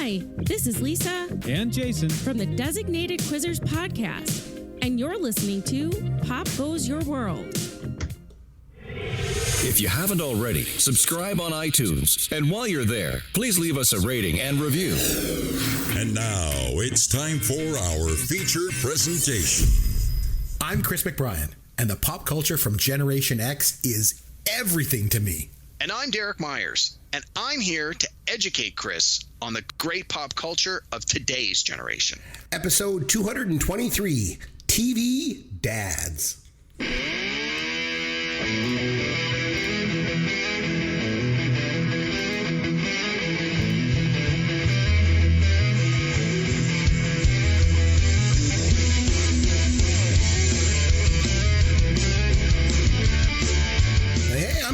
Hi, this is Lisa and Jason from the Designated Quizzers podcast, and you're listening to Pop Goes Your World. If you haven't already, subscribe on iTunes. And while you're there, please leave us a rating and review. And now it's time for our feature presentation. I'm Chris McBrien, and the pop culture from Generation X is everything to me. And I'm Derek Myers, and I'm here to educate Chris on the great pop culture of today's generation. Episode 223, TV Dads.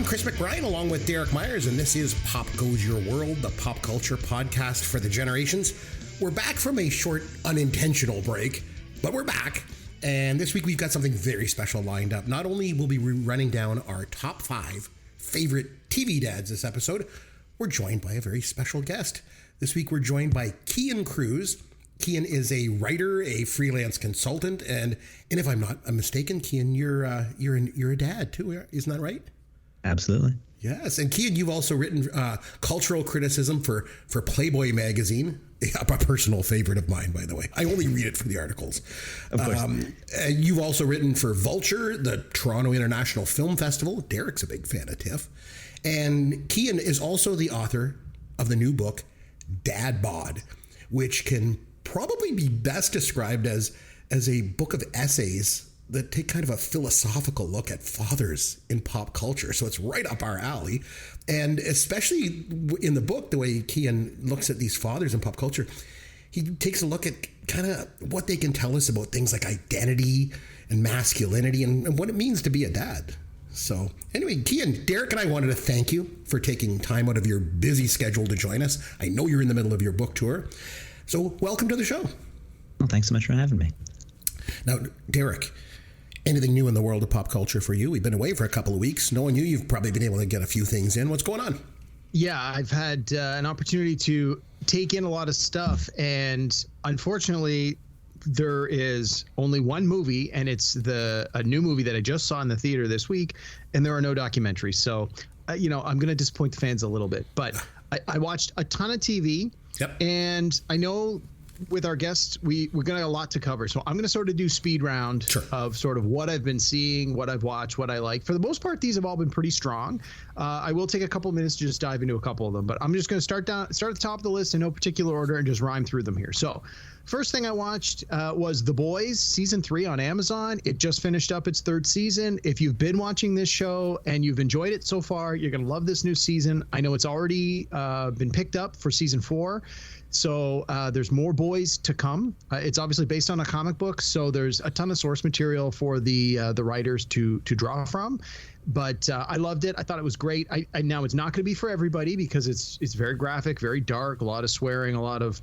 Chris McBrien along with Derek Myers, and this is Pop Goes Your World, the pop culture podcast for the generations. We're back from a short unintentional break, but we're back. And this week we've got something very special lined up. Not only will we be running down our top 5 favorite TV dads this episode, we're joined by a very special guest. This week we're joined by Cian Cruise. Cian is a writer, a freelance consultant, and if I'm not mistaken, Cian, you're a dad too, isn't that right? Absolutely. Yes. And Cian, you've also written cultural criticism for Playboy magazine, a personal favorite of mine, by the way. I only read it for the articles. Of course. You've also written for Vulture, the Toronto International Film Festival. Derek's a big fan of TIFF. And Cian is also the author of the new book, Dad Bod, which can probably be best described as a book of essays that take kind of a philosophical look at fathers in pop culture. So it's right up our alley. And especially in the book, the way Cian looks at these fathers in pop culture, he takes a look at kind of what they can tell us about things like identity and masculinity and what it means to be a dad. So anyway, Cian, Derek and I wanted to thank you for taking time out of your busy schedule to join us. I know you're in the middle of your book tour. So welcome to the show. Well, thanks so much for having me. Now, Derek, anything new in the world of pop culture for you? We've been away for a couple of weeks. Knowing you, you've probably been able to get a few things in. What's going on? Yeah, I've had an opportunity to take in a lot of stuff, and unfortunately, there is only one movie, and it's a new movie that I just saw in the theater this week, and there are no documentaries. So, I'm going to disappoint the fans a little bit, but I watched a ton of TV, and I know with our guests, we're going to have a lot to cover. So I'm going to sort of do speed round of sort of what I've been seeing, what I've watched, what I like. For the most part, these have all been pretty strong. I will take a couple minutes to just dive into a couple of them, but I'm just going to start at the top of the list in no particular order and just rhyme through them here. So first thing I watched was The Boys season 3 on Amazon. It just finished up its 3rd season. If you've been watching this show and you've enjoyed it so far, you're going to love this new season. I know it's already been picked up for season 4. So there's more boys to come. It's obviously based on a comic book, so there's a ton of source material for the writers to draw from. But I loved it. I thought it was great. I now it's not going to be for everybody because it's very graphic, very dark, a lot of swearing, a lot of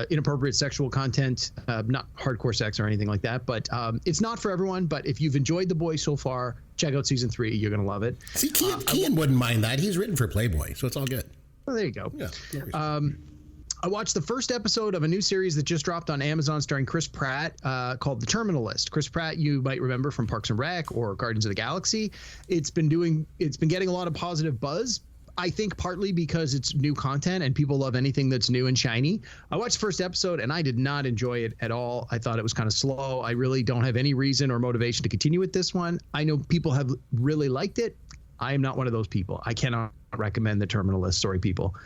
inappropriate sexual content, not hardcore sex or anything like that. But it's not for everyone. But if you've enjoyed The Boys so far, check out season 3. You're going to love it. See, Cian wouldn't mind that. He's written for Playboy, so it's all good. Well, there you go. Yeah. I watched the first episode of a new series that just dropped on Amazon starring Chris Pratt called The Terminal List. Chris Pratt, you might remember from Parks and Rec or Guardians of the Galaxy. It's been getting a lot of positive buzz. I think partly because it's new content and people love anything that's new and shiny. I watched the first episode and I did not enjoy it at all. I thought it was kind of slow. I really don't have any reason or motivation to continue with this one. I know people have really liked it. I am not one of those people. I cannot recommend The Terminal List. Sorry, people.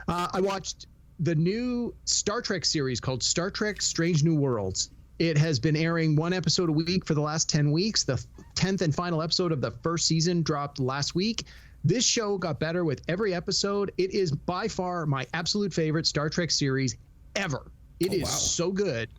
I watched the new Star Trek series called Star Trek Strange New Worlds. It has been airing one episode a week for the last 10 weeks. The 10th and final episode of the first season dropped last week. This show got better with every episode. It is by far my absolute favorite Star Trek series ever. It is so good.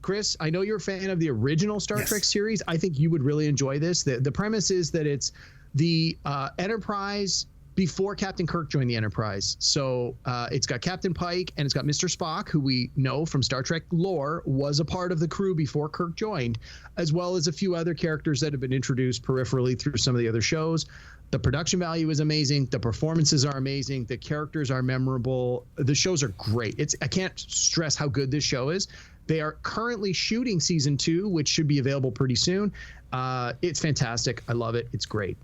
Chris, I know you're a fan of the original Star Trek series. I think you would really enjoy this. The premise is that it's the Enterprise before Captain Kirk joined the Enterprise. So it's got Captain Pike and it's got Mr. Spock, who we know from Star Trek lore was a part of the crew before Kirk joined, as well as a few other characters that have been introduced peripherally through some of the other shows. The production value is amazing. The performances are amazing. The characters are memorable. The shows are great. I can't stress how good this show is. They are currently shooting season 2, which should be available pretty soon. It's fantastic. I love it. It's great.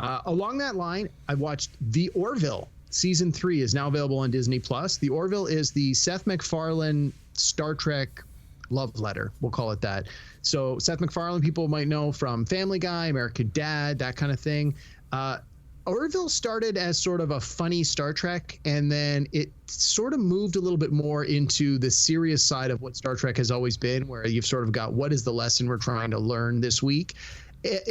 Along that line, I watched The Orville. Season 3 is now available on Disney+. The Orville is the Seth MacFarlane Star Trek love letter. We'll call it that. So Seth MacFarlane, people might know from Family Guy, American Dad, that kind of thing. Orville started as sort of a funny Star Trek, and then it sort of moved a little bit more into the serious side of what Star Trek has always been, where you've sort of got what is the lesson we're trying to learn this week.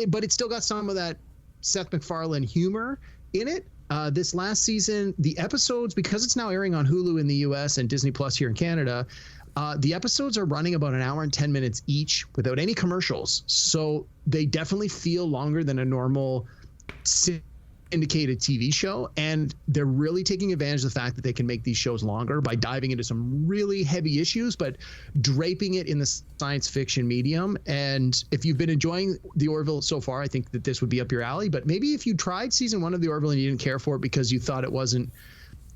But it's still got some of that Seth MacFarlane humor in it. This last season, the episodes, because it's now airing on Hulu in the US and Disney Plus here in Canada, the episodes are running about an hour and 10 minutes each without any commercials. So they definitely feel longer than a normal syndicated TV show, and they're really taking advantage of the fact that they can make these shows longer by diving into some really heavy issues, but draping it in the science fiction medium. And if you've been enjoying The Orville so far, I think that this would be up your alley. But maybe if you tried season 1 of The Orville and you didn't care for it because you thought it wasn't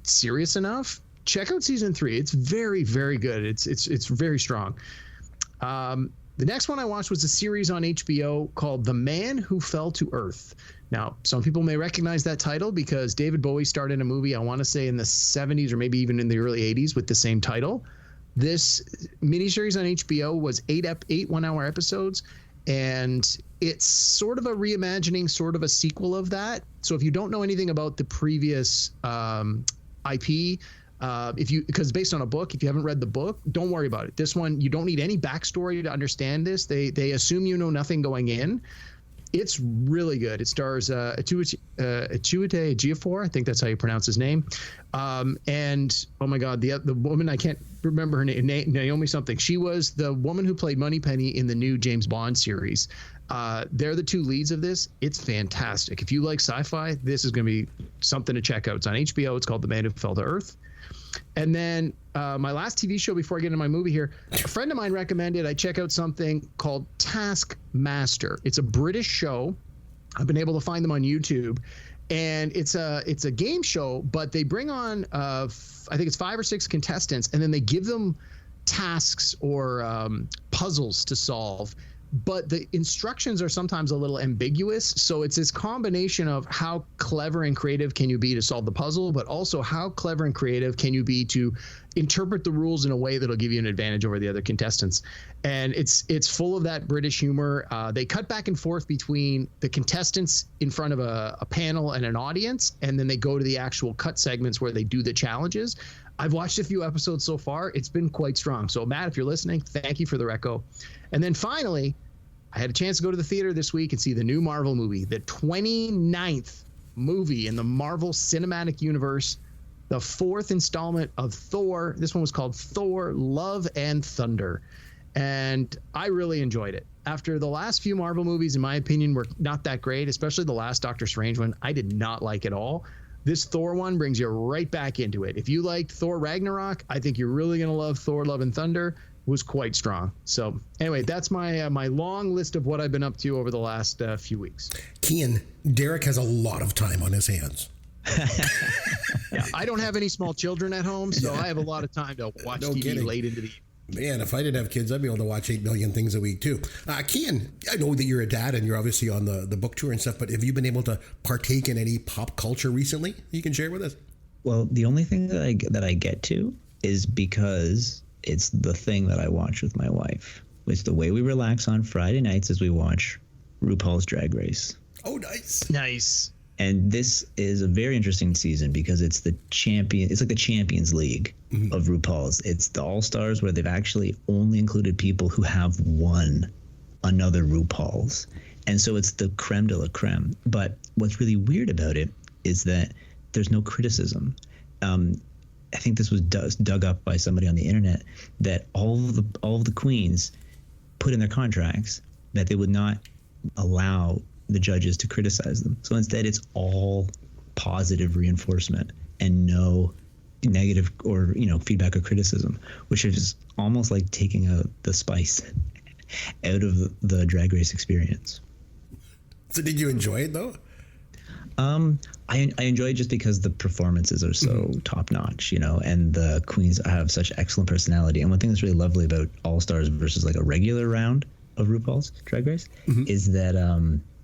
serious enough, check out season 3. It's very, very good. It's very strong. The next one I watched was a series on HBO called The Man Who Fell to Earth. Now, some people may recognize that title because David Bowie starred in a movie, I want to say in the 70s or maybe even in the early 80s with the same title. This miniseries on HBO was 8 one-hour episodes, and it's sort of a reimagining, sort of a sequel of that. So if you don't know anything about the previous IP, because it's based on a book, if you haven't read the book, don't worry about it. This one, you don't need any backstory to understand this. They assume you know nothing going in. It's really good. It stars Chiwetel Ejiofor, I think that's how you pronounce his name. And oh my God, the woman, I can't remember her name, Naomi something. She was the woman who played Moneypenny in the new James Bond series. They're the two leads of this. It's fantastic. If you like sci-fi, this is going to be something to check out. It's on HBO. It's called The Man Who Fell to Earth. And then my last TV show before I get into my movie here, a friend of mine recommended I check out something called Taskmaster. It's a British show. I've been able to find them on YouTube. And it's a game show, but they bring on, I think it's 5 or 6 contestants, and then they give them tasks or puzzles to solve. But the instructions are sometimes a little ambiguous. So it's this combination of how clever and creative can you be to solve the puzzle, but also how clever and creative can you be to interpret the rules in a way that'll give you an advantage over the other contestants. And it's full of that British humor. They cut back and forth between the contestants in front of a panel and an audience, and then they go to the actual cut segments where they do the challenges. I've watched a few episodes so far. It's been quite strong. So Matt, if you're listening, thank you for the reco. And then finally, I had a chance to go to the theater this week and see the new Marvel movie, the 29th movie in the Marvel Cinematic Universe, the 4th installment of Thor. This one was called Thor: Love and Thunder. And I really enjoyed it. After the last few Marvel movies, in my opinion, were not that great, especially the last Doctor Strange one, I did not like at all. This Thor one brings you right back into it. If you liked Thor Ragnarok, I think you're really going to love Thor: Love and Thunder. It was quite strong. So anyway, that's my my long list of what I've been up to over the last few weeks. Cian, Derek has a lot of time on his hands. Yeah, I don't have any small children at home, so I have a lot of time to watch TV late into the evening. Man, if I didn't have kids, I'd be able to watch 8 million things a week too. Cian, I know that you're a dad and you're obviously on the book tour and stuff, but have you been able to partake in any pop culture recently you can share with us? Well, the only thing that I get to is because it's the thing that I watch with my wife. It's the way we relax on Friday nights as we watch RuPaul's Drag Race. Oh, nice. Nice. And this is a very interesting season because it's the champion. It's like the Champions League of RuPaul's. It's the All-Stars where they've actually only included people who have won another RuPaul's. And so it's the creme de la creme. But what's really weird about it is that there's no criticism. I think this was dug up by somebody on the internet that all of the queens put in their contracts that they would not allow the judges to criticize them. So instead, it's all positive reinforcement and no negative or feedback or criticism, which is almost like taking the spice out of the Drag Race experience. So did you enjoy it though? I enjoy it just because the performances are so top notch, and the queens have such excellent personality. And one thing that's really lovely about All Stars versus like a regular round of RuPaul's Drag Race is that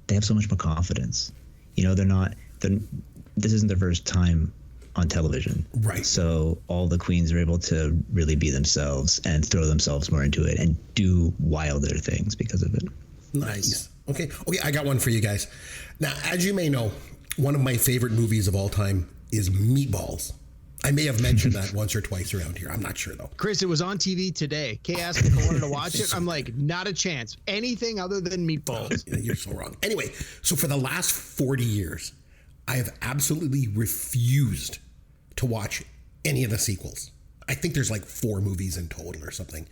they have so much more confidence. This isn't their first time on television, right? So all the queens are able to really be themselves and throw themselves more into it and do wilder things because of it. Nice. Okay, I got one for you guys. Now, as you may know, one of my favorite movies of all time is Meatballs. I may have mentioned that once or twice around here. I'm not sure, though. Chris, it was on TV today. Kay asked me if I wanted to watch it. I'm like, not a chance. Anything other than Meatballs. You're so wrong. Anyway, so for the last 40 years, I have absolutely refused to watch any of the sequels. I think there's like 4 movies in total or something.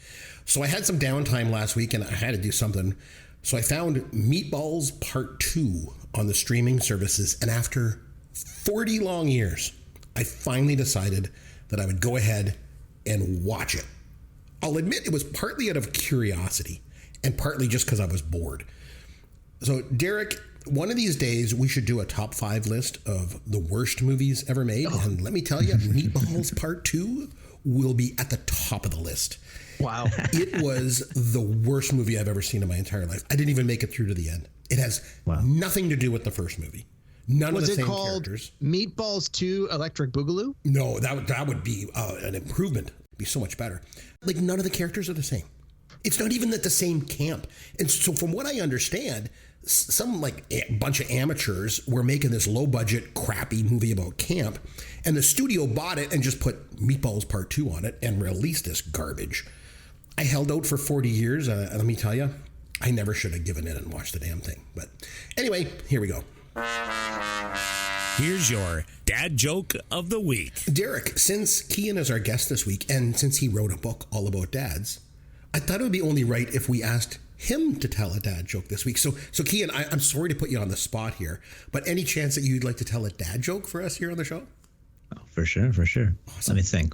So I had some downtime last week and I had to do something. So I found Meatballs Part 2 on the streaming services. And after 40 long years, I finally decided that I would go ahead and watch it. I'll admit it was partly out of curiosity and partly just because I was bored. So Derek, one of these days we should do a top 5 list of the worst movies ever made. And let me tell you, Meatballs Part 2 will be at the top of the list. Wow. It was the worst movie I've ever seen in my entire life. I didn't even make it through to the end. It has nothing to do with the first movie. None of the same characters. Was it called Meatballs 2 Electric Boogaloo? No, that would be an improvement. It'd be so much better. Like, none of the characters are the same. It's not even at the same camp. And so from what I understand, some like a bunch of amateurs were making this low budget, crappy movie about camp. And the studio bought it and just put Meatballs Part 2 on it and released this garbage. I held out for 40 years. And let me tell you, I never should have given in and watched the damn thing. But anyway, here we go. Here's your dad joke of the week. Derek, since Cian is our guest this week, and since he wrote a book all about dads, I thought it would be only right if we asked him to tell a dad joke this week. So Cian, I'm sorry to put you on the spot here, but any chance that you'd like to tell a dad joke for us here on the show? Oh, for sure. Awesome. Let me think.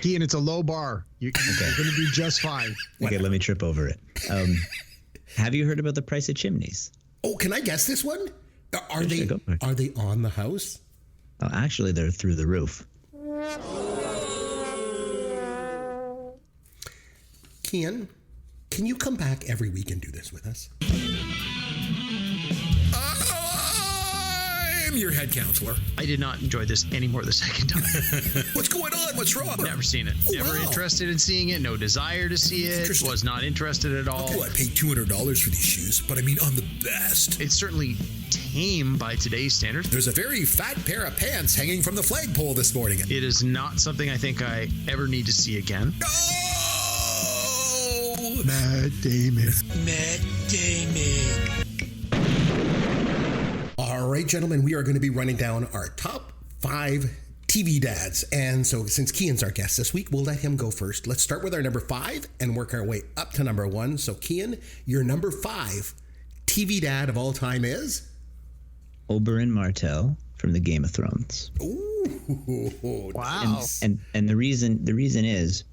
Cian, it's a low bar. You're going to do just fine. Okay, let me trip over it. Have you heard about the price of chimneys? Oh, can I guess this one? Are they on the house? Oh, actually, they're through the roof. Cian, can you come back every week and do this with us? I'm your head counselor. I did not enjoy this anymore the second time. What's going on? What's wrong? Never seen it. Never interested in seeing it. No desire to see it. Was not interested at all. Oh, I paid $200 for these shoes, but I mean on the best. It's certainly tame by today's standards. There's a very fat pair of pants hanging from the flagpole this morning. It is not something I think I ever need to see again. No! Matt Damon. All right, gentlemen, we are going to be running down our top 5 TV dads. And so since Cian's our guest this week, we'll let him go first. Let's start with our number 5 and work our way up to number 1. So Cian, your number 5 TV dad of all time is? Oberyn Martell from the Game of Thrones. Ooh, wow. And the reason is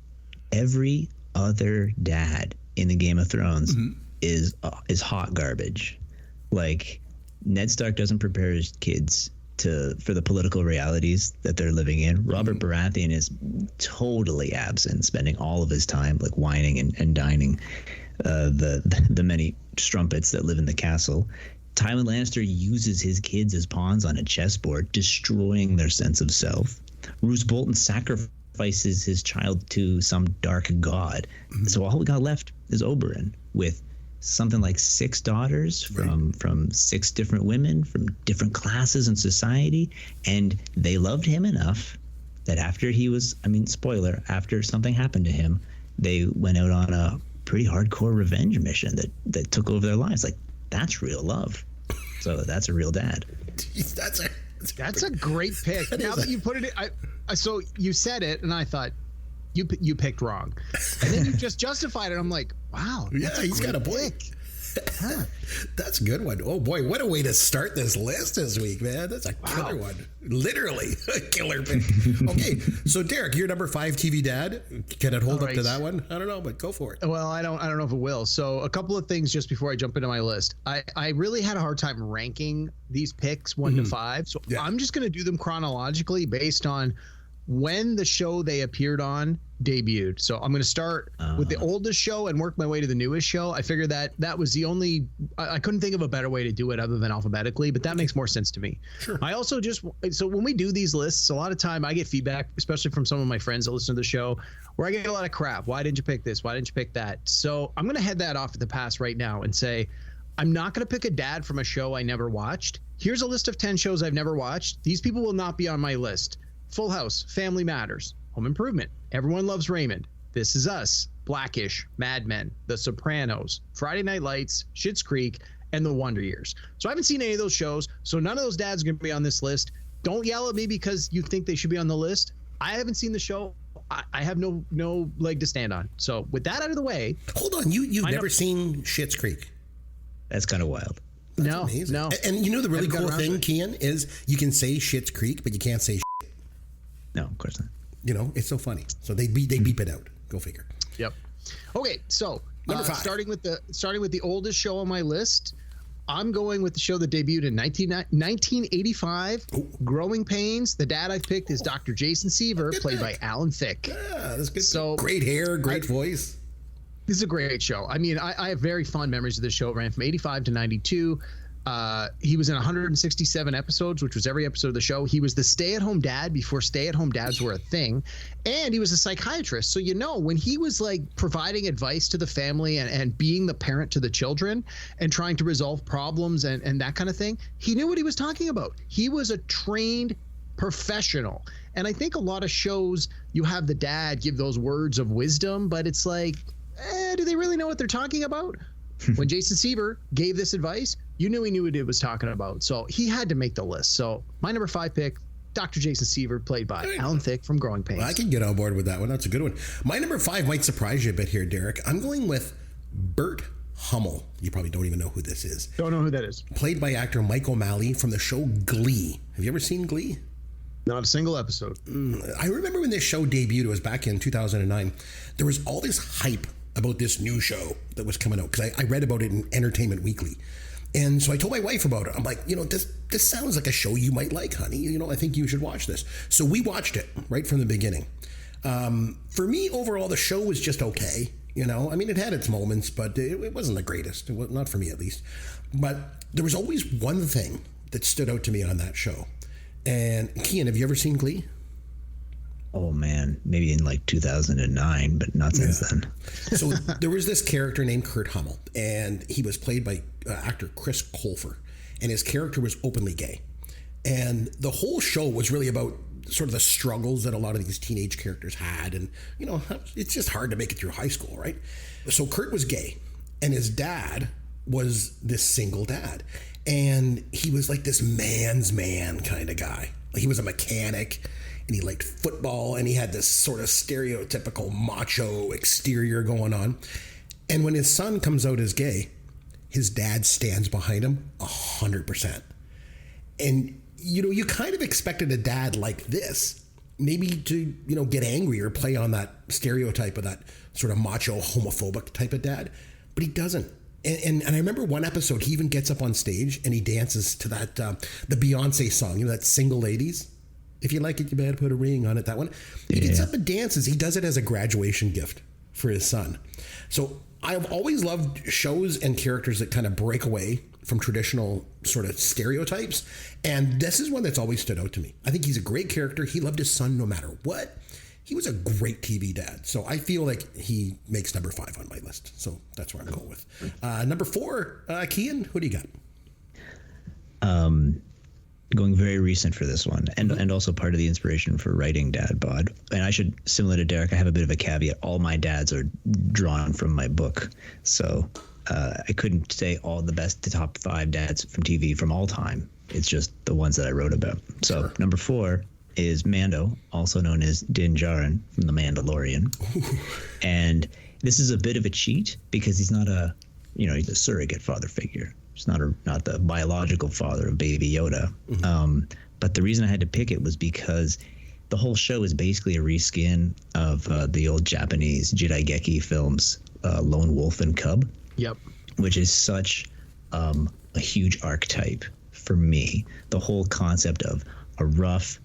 every other dad in the Game of Thrones is hot garbage. Like, Ned Stark doesn't prepare his kids for the political realities that they're living in. Robert Baratheon is totally absent, spending all of his time like whining and dining the many strumpets that live in the castle. Tywin Lannister uses his kids as pawns on a chessboard, destroying their sense of self. Roose Bolton sacrifices his child to some dark god. So all we got left is Oberyn with something like 6 daughters from 6 different women from different classes in society. And they loved him enough that after after something happened to him, they went out on a pretty hardcore revenge mission that took over their lives. Like, that's real love. So that's a real dad. That's a great pick. Now that you put it, so you said it, and I thought you picked wrong, and then you just justified it. I'm like, wow, yeah, he's got a point. That's a good one. Oh boy, what a way to start this list this week, man. That's a killer one. Literally a killer pick. Okay, so Derek, you're number 5 TV dad. Can it hold up to that one? I don't know, but go for it. Well, I don't know if it will. So a couple of things just before I jump into my list. I really had a hard time ranking these picks 1 to 5. So I'm just going to do them chronologically based on when the show they appeared on debuted. So I'm going to start with the oldest show and work my way to the newest show. I figured that was the only, I couldn't think of a better way to do it other than alphabetically, but that makes more sense to me. Sure. I also so when we do these lists, a lot of time I get feedback, especially from some of my friends that listen to the show, where I get a lot of crap. Why didn't you pick this? Why didn't you pick that? So I'm going to head that off at the pass right now and say, I'm not going to pick a dad from a show I never watched. Here's a list of 10 shows I've never watched. These people will not be on my list. Full House, Family Matters, Home Improvement, Everyone Loves Raymond, This Is Us, Blackish, Mad Men, The Sopranos, Friday Night Lights, Schitt's Creek, and The Wonder Years. So I haven't seen any of those shows, so none of those dads are going to be on this list. Don't yell at me because you think they should be on the list. I haven't seen the show. I have no leg to stand on. So with that out of the way. Hold on, you've never seen Schitt's Creek? That's kind of wild. That's no, amazing. No. And you know the really cool thing, Cian, is you can say Schitt's Creek, but you can't say shit. No, of course not. You know, it's so funny. So they beep it out. Go figure. Yep. Okay, so number 5. starting with the oldest show on my list, I'm going with the show that debuted in 1985. Ooh. Growing Pains. The dad I picked is Dr. Jason Seaver, played by Alan Thicke. Yeah, that's good. So great hair, great voice. This is a great show. I mean, I have very fond memories of this show. It ran from 85 to 92. He was in 167 episodes, which was every episode of the show. He was the stay-at-home dad before stay-at-home dads were a thing. And he was a psychiatrist. So, when he was like providing advice to the family and being the parent to the children and trying to resolve problems and that kind of thing, he knew what he was talking about. He was a trained professional. And I think a lot of shows, you have the dad give those words of wisdom, but it's like, do they really know what they're talking about? When Jason Seaver gave this advice, you knew he knew what he was talking about. So he had to make the list. So my number 5 pick, Dr. Jason Seaver, played by Alan Thicke from Growing Pains. Well, I can get on board with that one. That's a good one. My number 5 might surprise you a bit here, Derek. I'm going with Bert Hummel. You probably don't even know who this is. Don't know who that is. Played by actor Mike O'Malley from the show Glee. Have you ever seen Glee? Not a single episode. I remember when this show debuted, it was back in 2009. There was all this hype about this new show that was coming out because I read about it in Entertainment Weekly. And so I told my wife about it. I'm like, this sounds like a show you might like, honey. I think you should watch this. So we watched it right from the beginning. For me, overall, the show was just okay. I mean, it had its moments, but it wasn't the greatest. Not for me, at least. But there was always one thing that stood out to me on that show. And Cian, have you ever seen Glee? Oh man, maybe in like 2009, but not since then. So there was this character named Kurt Hummel, and he was played by actor Chris Colfer, and his character was openly gay. And the whole show was really about sort of the struggles that a lot of these teenage characters had, and it's just hard to make it through high school, right? So Kurt was gay, and his dad was this single dad, and he was like this man's man kind of guy. Like he was a mechanic, and he liked football, and he had this sort of stereotypical macho exterior going on. And when his son comes out as gay, his dad stands behind him 100%. And, you kind of expected a dad like this, maybe to, get angry or play on that stereotype of that sort of macho, homophobic type of dad, but he doesn't. And I remember one episode, he even gets up on stage and he dances to that, the Beyonce song, that Single Ladies. If you like it, you better put a ring on it, that one. He gets up and dances. He does it as a graduation gift for his son. So I've always loved shows and characters that kind of break away from traditional sort of stereotypes. And this is one that's always stood out to me. I think he's a great character. He loved his son no matter what. He was a great TV dad. So I feel like he makes number 5 on my list. So that's where I'm going with. Number 4, Cian, who do you got? Going very recent for this one, and also part of the inspiration for writing Dad Bod. And I should, similar to Derek, I have a bit of a caveat. All my dads are drawn from my book. So I couldn't say all the top 5 dads from TV from all time. It's just the ones that I wrote about. So sure. Number 4 is Mando, also known as Din Djarin from The Mandalorian. And this is a bit of a cheat because he's not a he's a surrogate father figure. He's not the biological father of Baby Yoda. But the reason I had to pick it was because the whole show is basically a reskin of the old Japanese Jidaigeki films, Lone Wolf and Cub. Yep. Which is such a huge archetype for me. The whole concept of a rough,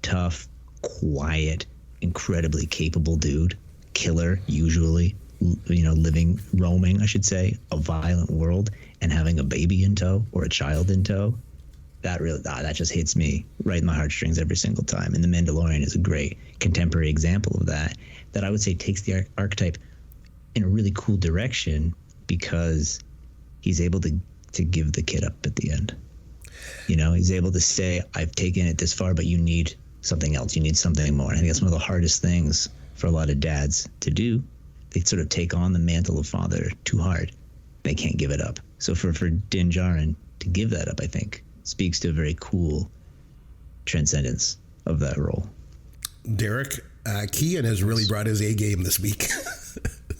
tough, quiet, incredibly capable dude, killer usually, roaming, I should say, a violent world, and having a baby in tow or a child in tow. That just hits me right in my heartstrings every single time. And The Mandalorian is a great contemporary example of that I would say takes the archetype in a really cool direction, because he's able to give the kid up at the end. He's able to say, I've taken it this far, but you need something else. You need something more. I think that's one of the hardest things for a lot of dads to do. They sort of take on the mantle of father too hard. They can't give it up. So for Din Djarin to give that up, I think, speaks to a very cool transcendence of that role. Derek, Cian has really brought his A game this week.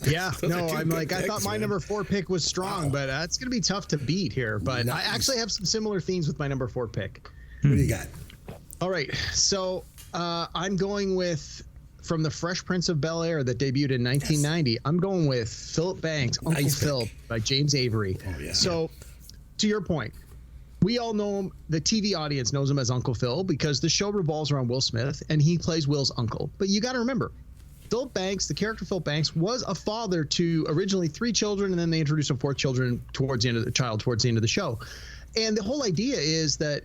Yeah, no, I thought my number 4 pick was strong, but it's going to be tough to beat here. But I actually have some similar themes with my number 4 pick. What do you got? All right, so I'm going with, from the Fresh Prince of Bel-Air that debuted in 1990, I'm going with Philip Banks, Uncle Phil by James Avery. Oh, yeah. So, to your point, we all know him, the TV audience knows him as Uncle Phil because the show revolves around Will Smith, and he plays Will's uncle. But you got to remember, Philip Banks, the character Philip Banks, was a father to originally 3 children, and then they introduced a 4th children towards the end of the show. And the whole idea is that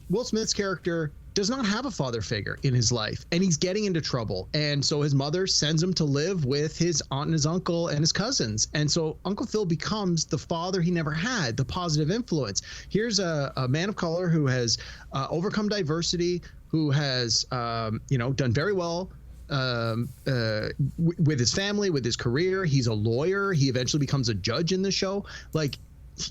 Will Smith's character does not have a father figure in his life, and he's getting into trouble. And so his mother sends him to live with his aunt and his uncle and his cousins. And so Uncle Phil becomes the father he never had, the positive influence. Here's a man of color who has overcome diversity, who has done very well with his family, with his career. He's a lawyer. He eventually becomes a judge in the show. Like,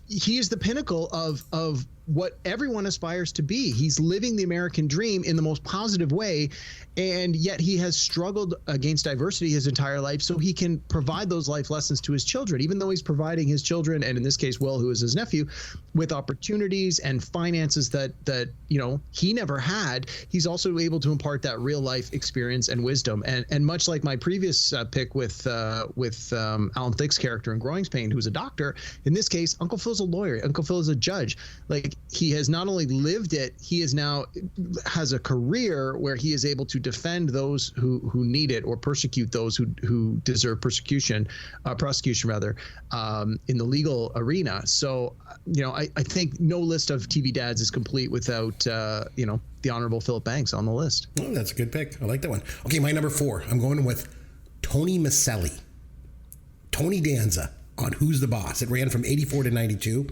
he is the pinnacle of what everyone aspires to be. He's living the American dream in the most positive way, and yet he has struggled against diversity his entire life, so he can provide those life lessons to his children, even though he's providing his children, and in this case Will, who is his nephew, with opportunities and finances that he never had. He's also able to impart that real life experience and wisdom, and much like my previous pick with Alan Thicke's character in Growing Pains, who's a doctor, in this case Uncle Phil's a lawyer, Uncle Phil is a judge. Like, he has not only lived it, he is now has a career where he is able to defend those who need it, or persecute those who deserve prosecution rather, in the legal arena. So, I think no list of TV dads is complete without the Honorable Philip Banks on the list. Oh, that's a good pick. I like that one. Okay, my number 4. I'm going with Tony Maselli. Tony Danza on Who's the Boss. It ran from 84 to 92.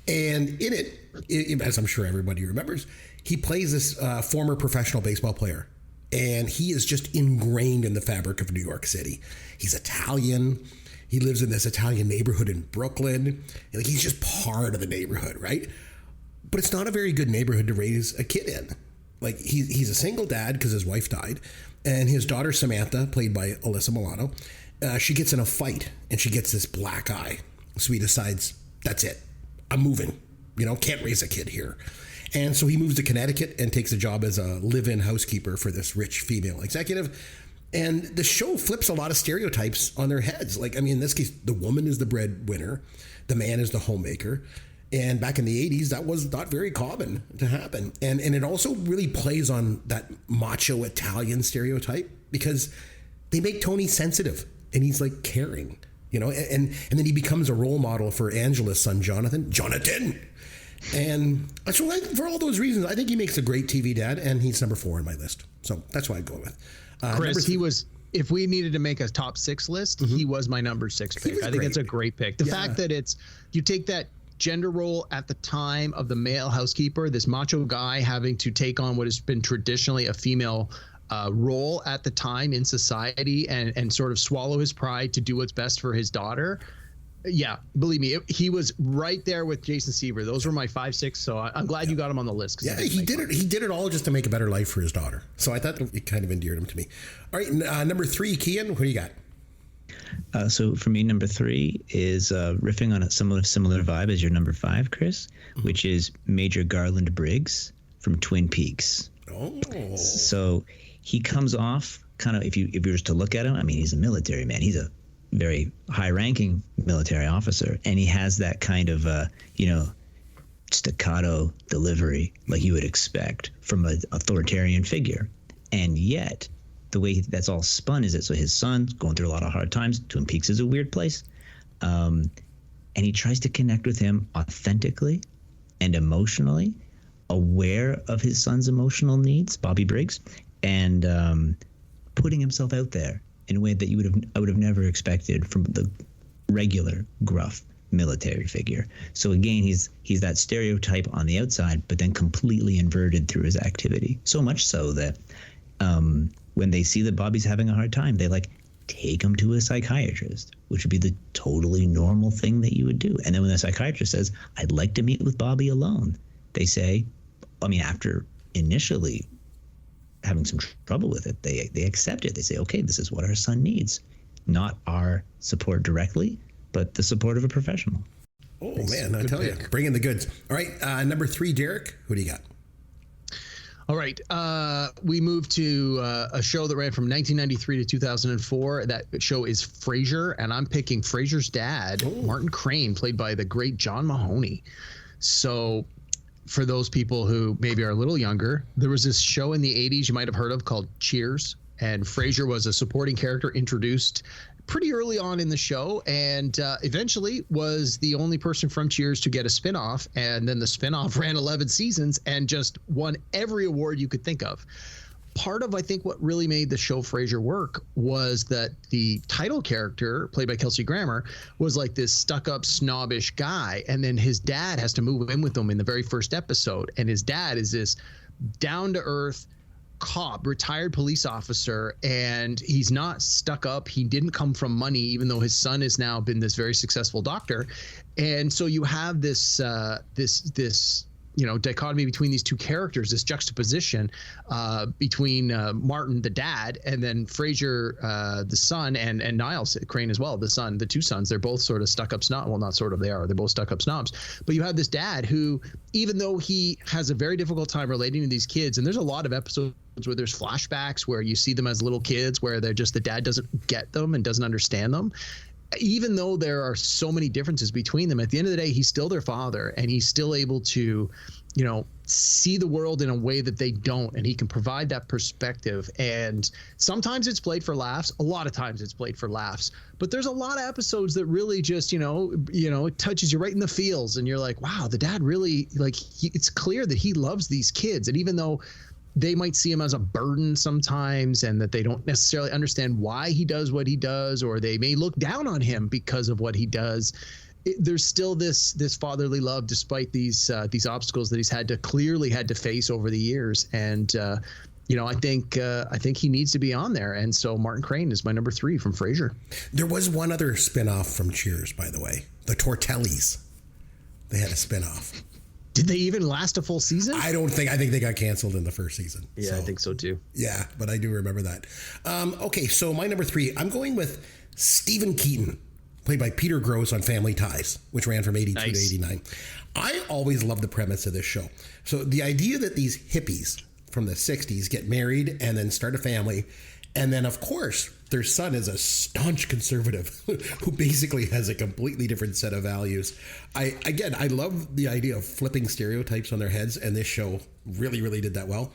And in it, as I'm sure everybody remembers, he plays this former professional baseball player. And he is just ingrained in the fabric of New York City. He's Italian. He lives in this Italian neighborhood in Brooklyn. Like, he's just part of the neighborhood, right? But it's not a very good neighborhood to raise a kid in. Like, he's a single dad because his wife died. And his daughter, Samantha, played by Alyssa Milano, she gets in a fight and she gets this black eye. So he decides, that's it. I'm moving. Can't raise a kid here. And so he moves to Connecticut and takes a job as a live-in housekeeper for this rich female executive. And the show flips a lot of stereotypes on their heads. Like, in this case, the woman is the breadwinner. The man is the homemaker. And back in the 80s, that was not very common to happen. And it also really plays on that macho Italian stereotype, because they make Tony sensitive and he's like caring, and then he becomes a role model for Angela's son, Jonathan. And so for all those reasons, I think he makes a great TV dad, and he's number 4 on my list. So that's what I'd go with. Chris, he was, if we needed to make a top 6 list, he was my number 6 pick. I think it's a great pick. The fact that you take that gender role at the time of the male housekeeper, this macho guy having to take on what has been traditionally a female role at the time in society, and sort of swallow his pride to do what's best for his daughter. Yeah, believe me, he was right there with Jason Seaver. Those were my 5, 6. So I'm glad you got him on the list. Yeah, he did it. He did it all just to make a better life for his daughter. So I thought it kind of endeared him to me. All right, number 3, Cian, what do you got? So for me, number 3 is riffing on a similar vibe as your number 5, Chris, which is Major Garland Briggs from Twin Peaks. Oh. So he comes off kind of, if you were to look at him, I mean, he's a military man. He's a very high-ranking military officer, and he has that kind of, staccato delivery like you would expect from an authoritarian figure. And yet, the way that's all spun is that so his son's going through a lot of hard times. Twin Peaks is a weird place. And he tries to connect with him authentically and emotionally, aware of his son's emotional needs, Bobby Briggs, and putting himself out there in a way that I would have never expected from the regular gruff military figure. So again, he's that stereotype on the outside, but then completely inverted through his activity. So much so that when they see that Bobby's having a hard time, they take him to a psychiatrist, which would be the totally normal thing that you would do. And then when the psychiatrist says, I'd like to meet with Bobby alone, they say, after initially having some trouble with it, they accept it. They say, okay, this is what our son needs. Not our support directly, but the support of a professional. Oh, man, I tell you, bring in the goods. All right, number 3, Derek, who do you got? All right. We moved to a show that ran from 1993 to 2004. That show is Frasier, and I'm picking Frasier's dad, Martin Crane, played by the great John Mahoney. So for those people who maybe are a little younger, there was this show in the 80s you might have heard of called Cheers, and Frasier was a supporting character introduced pretty early on in the show, and eventually was the only person from Cheers to get a spinoff. And then the spinoff ran 11 seasons and just won every award you could think of. Part of, I think, what really made the show Frasier work was that the title character, played by Kelsey Grammer, was like this stuck-up, snobbish guy, and then his dad has to move in with him in the very first episode, and his dad is this down-to-earth cop, retired police officer, and he's not stuck up. He didn't come from money, even though his son has now been this very successful doctor. And so you have this dichotomy between these two characters, this juxtaposition between Martin, the dad, and then Frasier, the son, and Niles Crane as well, the son, the two sons. They're both sort of stuck-up snobs. Well, not sort of, they're both stuck-up snobs. But you have this dad who, even though he has a very difficult time relating to these kids, and there's a lot of episodes where there's flashbacks where you see them as little kids, where they're just, the dad doesn't get them and doesn't understand them. Even though there are so many differences between them, at the end of the day, he's still their father, and he's still able to, see the world in a way that they don't, and he can provide that perspective. And sometimes it's played for laughs. A lot of times it's played for laughs. But there's a lot of episodes that really just, it touches you right in the feels, and you're like, wow, the dad really, it's clear that he loves these kids. And even though they might see him as a burden sometimes, and that they don't necessarily understand why he does what he does, or they may look down on him because of what he does, there's still this fatherly love despite these obstacles that he's clearly had to face over the years. And I think he needs to be on there. And so Martin Crane is my number 3 from Frasier. There was one other spinoff from Cheers, by the way, the Tortellis. They had a spinoff. Did they even last a full season? I think they got canceled in the first season. Yeah, I think so too. Yeah, but I do remember that. Okay, so my number 3, I'm going with Stephen Keaton, played by Peter Grosz on Family Ties, which ran from 82 to 89. I always loved the premise of this show. So the idea that these hippies from the 60s get married and then start a family, and then, of course, their son is a staunch conservative who basically has a completely different set of values. I love the idea of flipping stereotypes on their heads, and this show really, really did that well.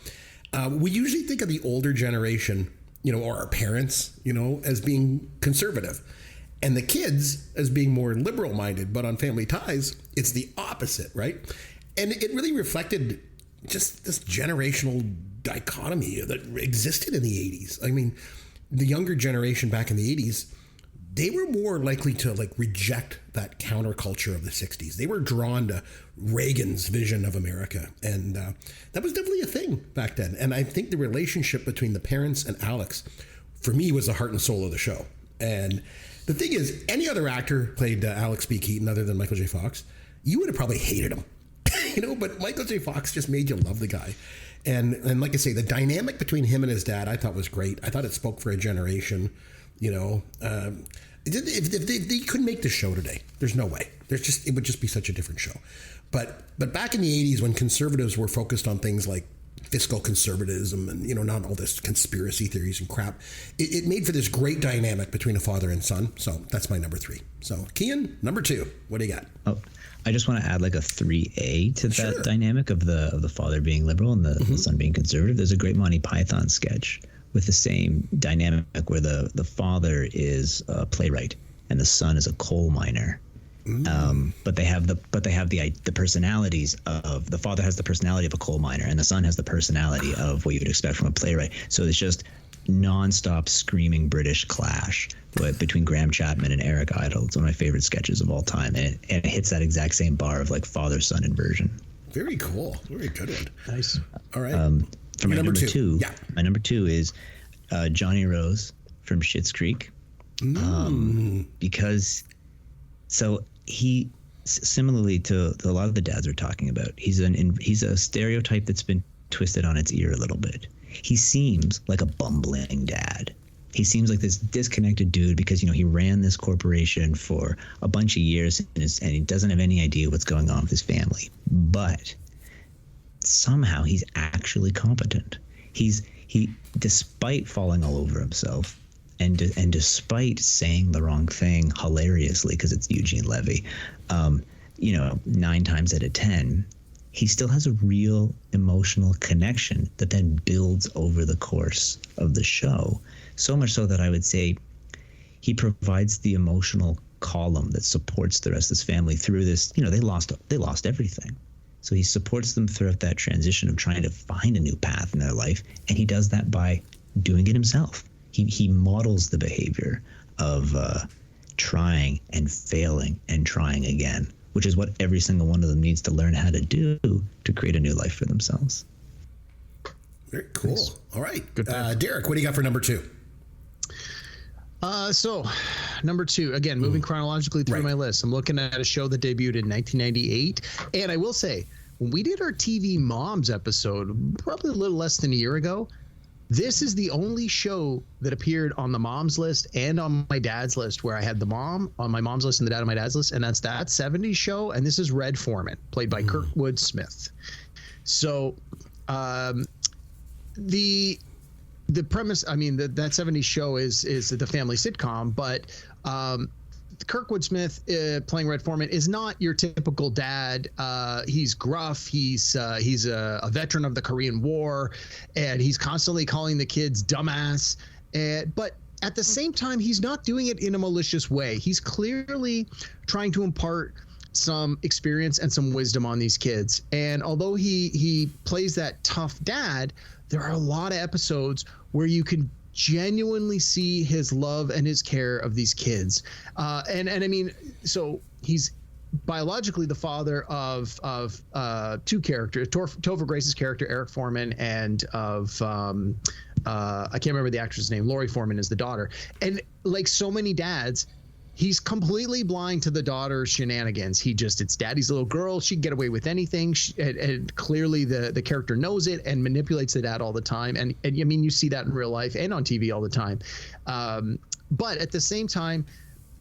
We usually think of the older generation, or our parents, as being conservative, and the kids as being more liberal-minded. But on Family Ties, it's the opposite, right? And it really reflected just this generational dichotomy that existed in the 80s. I mean, the younger generation back in the 80s, they were more likely to reject that counterculture of the 60s. They were drawn to Reagan's vision of America. And that was definitely a thing back then. And I think the relationship between the parents and Alex, for me, was the heart and soul of the show. And the thing is, any other actor played Alex B. Keaton other than Michael J. Fox, you would have probably hated him. But Michael J. Fox just made you love the guy. And like I say, the dynamic between him and his dad, I thought was great. I thought it spoke for a generation. If they couldn't make this show today, there's no way. It would just be such a different show. But back in the 80s, when conservatives were focused on things like fiscal conservatism and not all this conspiracy theories and crap, it made for this great dynamic between a father and son. So that's my number 3. So Cian, number 2, what do you got? Oh, I just want to add like a 3A to that dynamic of the father being liberal and the son being conservative. There's a great Monty Python sketch with the same dynamic where the father is a playwright and the son is a coal miner. But they have the personalities of the father has the personality of a coal miner and the son has the personality of what you would expect from a playwright. So it's just nonstop screaming British clash between Graham Chapman and Eric Idle. It's one of my favorite sketches of all time, and it hits that exact same bar of like father-son inversion. Very cool. Very good one. Nice. All right. For my number two, my number 2 is Johnny Rose from Schitt's Creek, because he, similarly to a lot of the dads we're talking about, he's a stereotype that's been twisted on its ear a little bit. He seems like a bumbling dad. He seems like this disconnected dude because he ran this corporation for a bunch of years and he doesn't have any idea what's going on with his family. But somehow he's actually competent. He despite falling all over himself and despite saying the wrong thing hilariously because it's Eugene Levy, 9 times out of 10, he still has a real emotional connection that then builds over the course of the show. So much so that I would say he provides the emotional column that supports the rest of his family through this. They lost everything. So he supports them throughout that transition of trying to find a new path in their life. And he does that by doing it himself. He models the behavior of trying and failing and trying again, which is what every single one of them needs to learn how to do to create a new life for themselves. Very cool. Nice. All right. Good. Derek, what do you got for number 2? So number 2, again, moving chronologically through my list, I'm looking at a show that debuted in 1998. And I will say, when we did our TV Moms episode, probably a little less than a year ago, this is the only show that appeared on the mom's list and on my dad's list, where I had the mom on my mom's list and the dad on my dad's list. And that's that 70s show. And this is Red Foreman, played by Kurtwood Smith. So the premise, I mean, that 70s show is the family sitcom, but Kurtwood Smith playing Red Foreman is not your typical dad. He's gruff. He's a veteran of the Korean War, and he's constantly calling the kids dumbass. But at the same time, he's not doing it in a malicious way. He's clearly trying to impart some experience and some wisdom on these kids. And although he plays that tough dad, there are a lot of episodes where you can genuinely see his love and his care of these kids. And I mean, so he's biologically the father of 2 characters, Topher Grace's character, Eric Foreman, and of I can't remember the actress' name. Lori Foreman is the daughter. And like so many dads, he's completely blind to the daughter's shenanigans. It's daddy's little girl. She can get away with anything. And clearly the character knows it and manipulates the dad all the time. And I mean, you see that in real life and on TV all the time. But at the same time,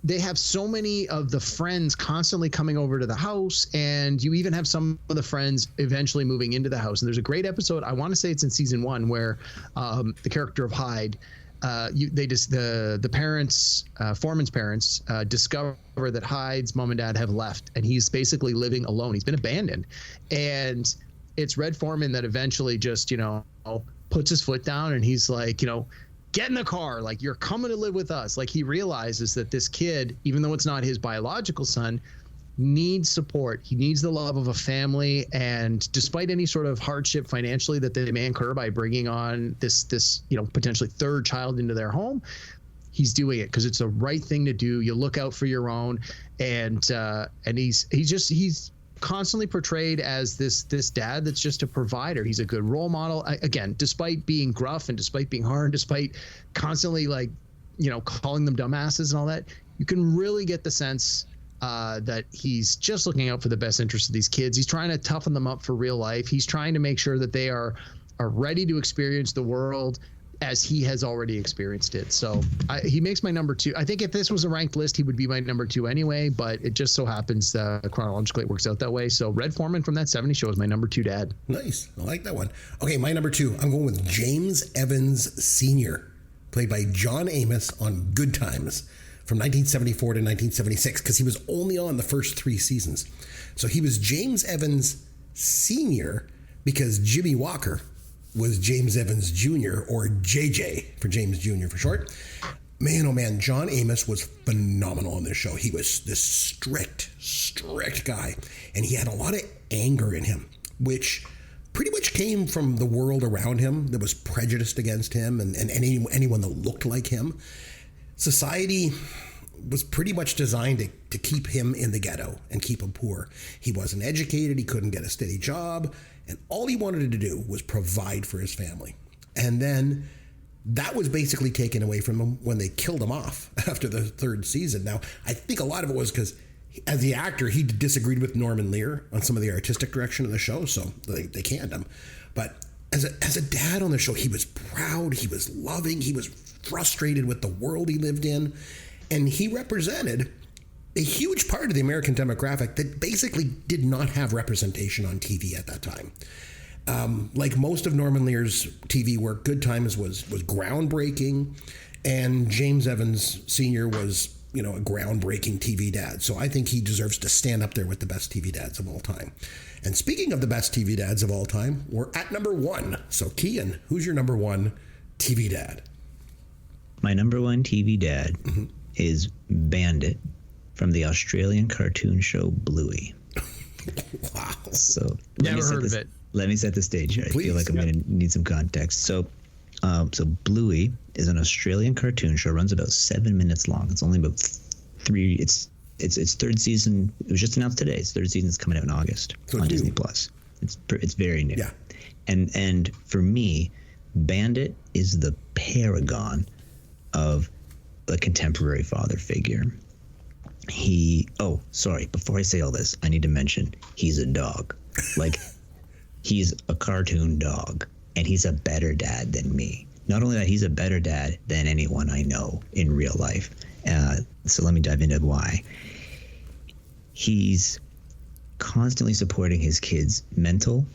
they have so many of the friends constantly coming over to the house, and you even have some of the friends eventually moving into the house. And there's a great episode, I want to say it's in season 1, where the character of Hyde, the parents, Foreman's parents, discover that Hyde's mom and dad have left, and he's basically living alone. He's been abandoned, and it's Red Foreman that eventually just puts his foot down, and he's like, get in the car, like, you're coming to live with us. Like, he realizes that this kid, even though it's not his biological son, needs support. He needs the love of a family, and despite any sort of hardship financially that they may incur by bringing on this potentially 3rd child into their home, he's doing it because it's the right thing to do. You look out for your own, and he's constantly portrayed as this dad that's just a provider. He's a good role model. Again, despite being gruff and despite being hard, despite constantly calling them dumbasses and all that, you can really get the sense that he's just looking out for the best interest of these kids. He's trying to toughen them up for real life. He's trying to make sure that they are are ready to experience the world as he has already experienced it. So he makes my number 2. I think if this was a ranked list, he would be my number 2 anyway, but it just so happens chronologically it works out that way. So Red Foreman from That 70s Show is my number 2 dad. Nice. I like that one. Okay, my number 2, I'm going with James Evans Sr., played by John Amos on Good Times from 1974 to 1976, because he was only on the first 3 seasons. So he was James Evans Sr. because Jimmy Walker was James Evans Jr., or JJ for James Jr. for short. Man, oh man, John Amos was phenomenal on this show. He was this strict guy, and he had a lot of anger in him, which pretty much came from the world around him that was prejudiced against him and anyone that looked like him. Society was pretty much designed to keep him in the ghetto and keep him poor. He wasn't educated, he couldn't get a steady job, and all he wanted to do was provide for his family. And then that was basically taken away from him when they killed him off after the 3rd season. Now, I think a lot of it was because as the actor, he disagreed with Norman Lear on some of the artistic direction of the show, so they canned him. But as a dad on the show, he was proud, he was loving, he was frustrated with the world he lived in, and he represented a huge part of the American demographic that basically did not have representation on TV at that time. Like most of Norman Lear's TV work, Good Times was groundbreaking, and James Evans Sr. was, a groundbreaking TV dad. So I think he deserves to stand up there with the best TV dads of all time. And speaking of the best TV dads of all time, we're at number 1. So Cian, who's your number 1 TV dad? My number 1 TV dad is Bandit from the Australian cartoon show Bluey. Wow. So never heard of it. Let me set the stage here. Please, I feel like I'm going to need some context. So Bluey is an Australian cartoon show. Runs about 7 minutes long. It's only about 3. It's 3rd season. It was just announced today. Its 3rd season is coming out in August on Disney Plus. It's very new. Yeah. And for me, Bandit is the paragon of a contemporary father figure. Before I say all this, I need to mention he's a dog. Like, he's a cartoon dog, and he's a better dad than me. Not only that, he's a better dad than anyone I know in real life. So let me dive into why. He's constantly supporting his kids' mental,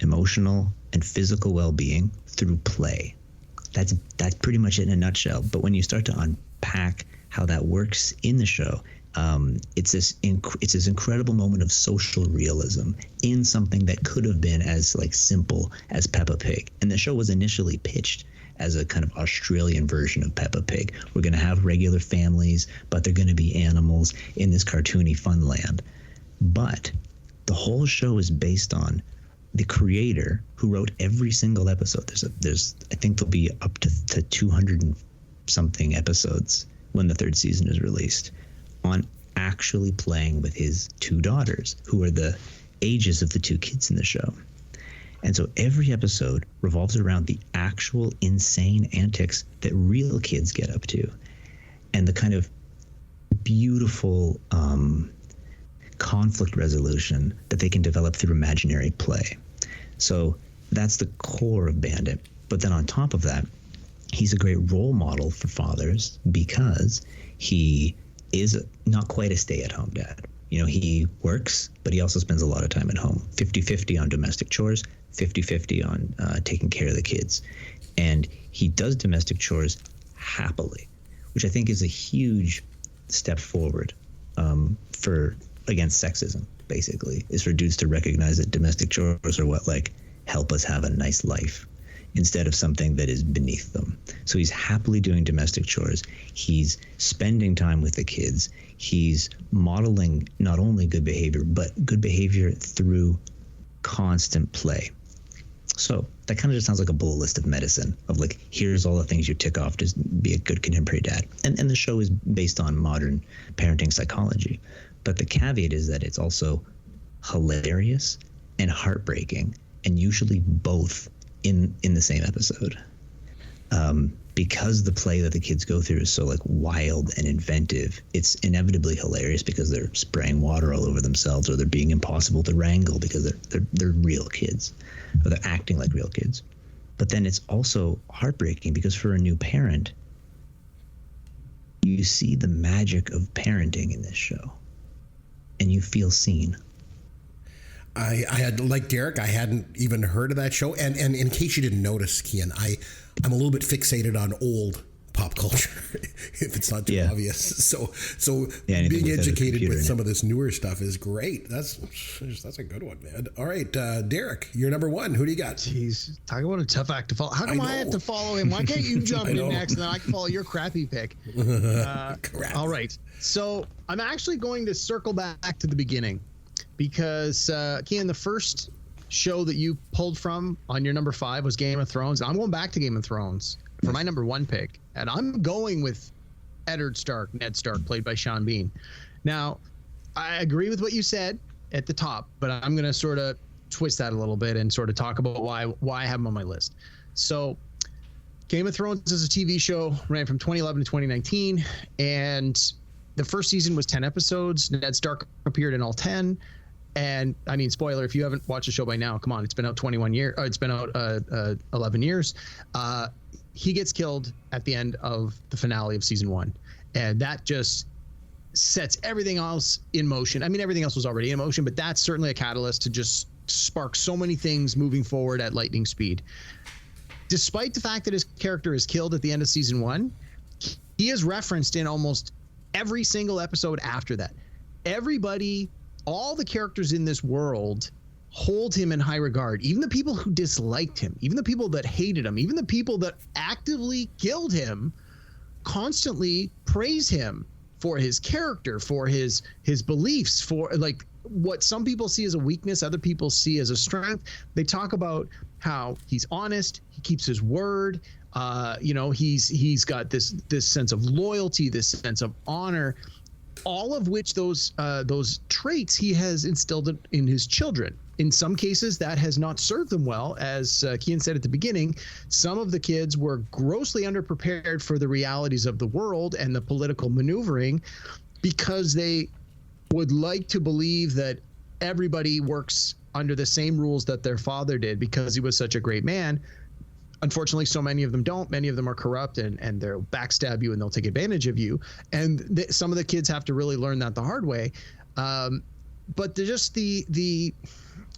emotional, and physical well-being through play. That's pretty much it in a nutshell. But when you start to unpack how that works in the show, it's this incredible moment of social realism in something that could have been as simple as Peppa Pig. And the show was initially pitched as a kind of Australian version of Peppa Pig. We're going to have regular families, but they're going to be animals in this cartoony fun land. But the whole show is based on the creator who wrote every single episode. There's I think there'll be up to 200 and something episodes when the 3rd season is released, on actually playing with his 2 daughters, who are the ages of the 2 kids in the show. And so every episode revolves around the actual insane antics that real kids get up to, and the kind of beautiful conflict resolution that they can develop through imaginary play. So that's the core of Bandit. But then on top of that, he's a great role model for fathers because he is not quite a stay-at-home dad. He works, but he also spends a lot of time at home. 50-50 on domestic chores, 50-50 on taking care of the kids. And he does domestic chores happily, which I think is a huge step forward against sexism, basically, is for dudes to recognize that domestic chores are what help us have a nice life, instead of something that is beneath them. So he's happily doing domestic chores. He's spending time with the kids. He's modeling not only good behavior, but good behavior through constant play. So that kind of just sounds like a bullet list of medicine of here's all the things you tick off to be a good contemporary dad. And the show is based on modern parenting psychology. But the caveat is that it's also hilarious and heartbreaking, and usually both in the same episode, because the play that the kids go through is so wild and inventive. It's inevitably hilarious because they're spraying water all over themselves, or they're being impossible to wrangle because they're real kids. or they're acting like real kids. But then it's also heartbreaking because for a new parent, you see the magic of parenting in this show and you feel seen. I had, like Derek, I hadn't even heard of that show. And in case you didn't notice, Cian, I'm a little bit fixated on old pop culture, if it's not too obvious. So being educated with some of this newer stuff is great. That's a good one, man. All right, Derek, you're number one. Who do you got? Jeez, talk about a tough act to follow. How come I have to follow him? Why can't you jump in next and then I can follow your crappy pick? All right. So I'm actually going to circle back to the beginning because, Cian, the first show that you pulled from on your number 5 was Game of Thrones. I'm going back to Game of Thrones for my number 1 pick, and I'm going with Ned Stark, played by Sean Bean. Now, I agree with what you said at the top, but I'm going to sort of twist that a little bit and sort of talk about why I have him on my list. So, Game of Thrones is a TV show, ran from 2011 to 2019, and the first season was 10 episodes. Ned Stark appeared in all 10. And I mean, spoiler, if you haven't watched the show by now, come on, it's been out 21 years. It's been out 11 years. He gets killed at the end of the finale of season 1. And that just sets everything else in motion. I mean, everything else was already in motion, but that's certainly a catalyst to just spark so many things moving forward at lightning speed. Despite the fact that his character is killed at the end of season 1, he is referenced in almost every single episode after that. Everybody, all the characters in this world hold him in high regard. Even the people who disliked him, even the people that hated him, even the people that actively killed him constantly praise him for his character, for his beliefs, for like what some people see as a weakness, other people see as a strength. They talk about how he's honest, he keeps his word, he's got this sense of loyalty, this sense of honor, all of which those traits he has instilled in his children. In some cases, that has not served them well. As Cian said at the beginning, some of the kids were grossly underprepared for the realities of the world and the political maneuvering because they would like to believe that everybody works under the same rules that their father did because he was such a great man. Unfortunately, so many of them don't. Many of them are corrupt and they'll backstab you and they'll take advantage of you. And some of the kids have to really learn that the hard way. But just the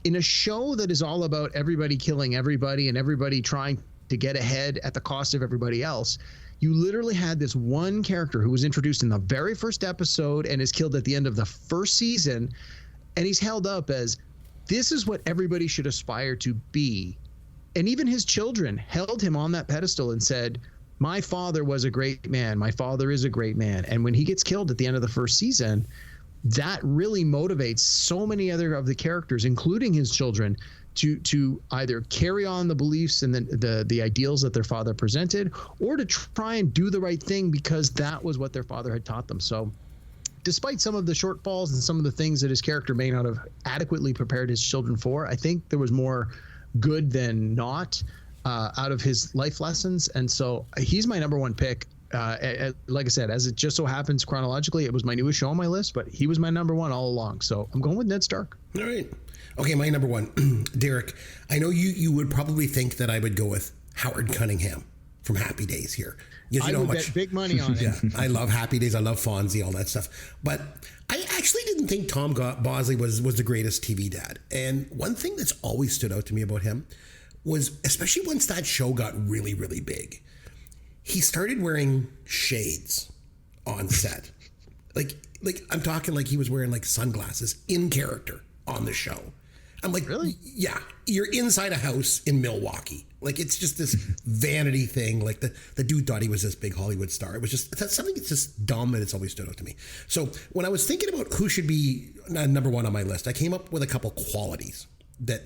in a show that is all about everybody killing everybody and everybody trying to get ahead at the cost of everybody else, you literally had this one character who was introduced in the very first episode and is killed at the end of the first season. And he's held up as this is what everybody should aspire to be. And even his children held him on that pedestal and said, my father was a great man. My father is a great man. And when he gets killed at the end of the first season, that really motivates so many other of the characters, including his children, to either carry on the beliefs and the ideals that their father presented, or to try and do the right thing because that was what their father had taught them. So despite some of the shortfalls and some of the things that his character may not have adequately prepared his children for, I think there was more good than not out of his life lessons. And so he's my number 1 pick. Like I said, as it just so happens chronologically, it was my newest show on my list, but he was my number 1 all along. So I'm going with Ned Stark. All right. Okay, my number 1, Derek. I know you would probably think that I would go with Howard Cunningham from Happy Days here. I would bet big money on it. Yeah, I love Happy Days. I love Fonzie, all that stuff. But I actually didn't think Tom Bosley was the greatest TV dad. And one thing that's always stood out to me about him was, especially once that show got really, really big, he started wearing shades on set. like I'm talking like he was wearing like sunglasses in character on the show. I'm like, really? Yeah, you're inside a house in Milwaukee. Like, it's just this vanity thing. Like the dude thought he was this big Hollywood star. It was just, that's something that's just dumb, and it's always stood out to me. So when I was thinking about who should be number 1 on my list, I came up with a couple qualities that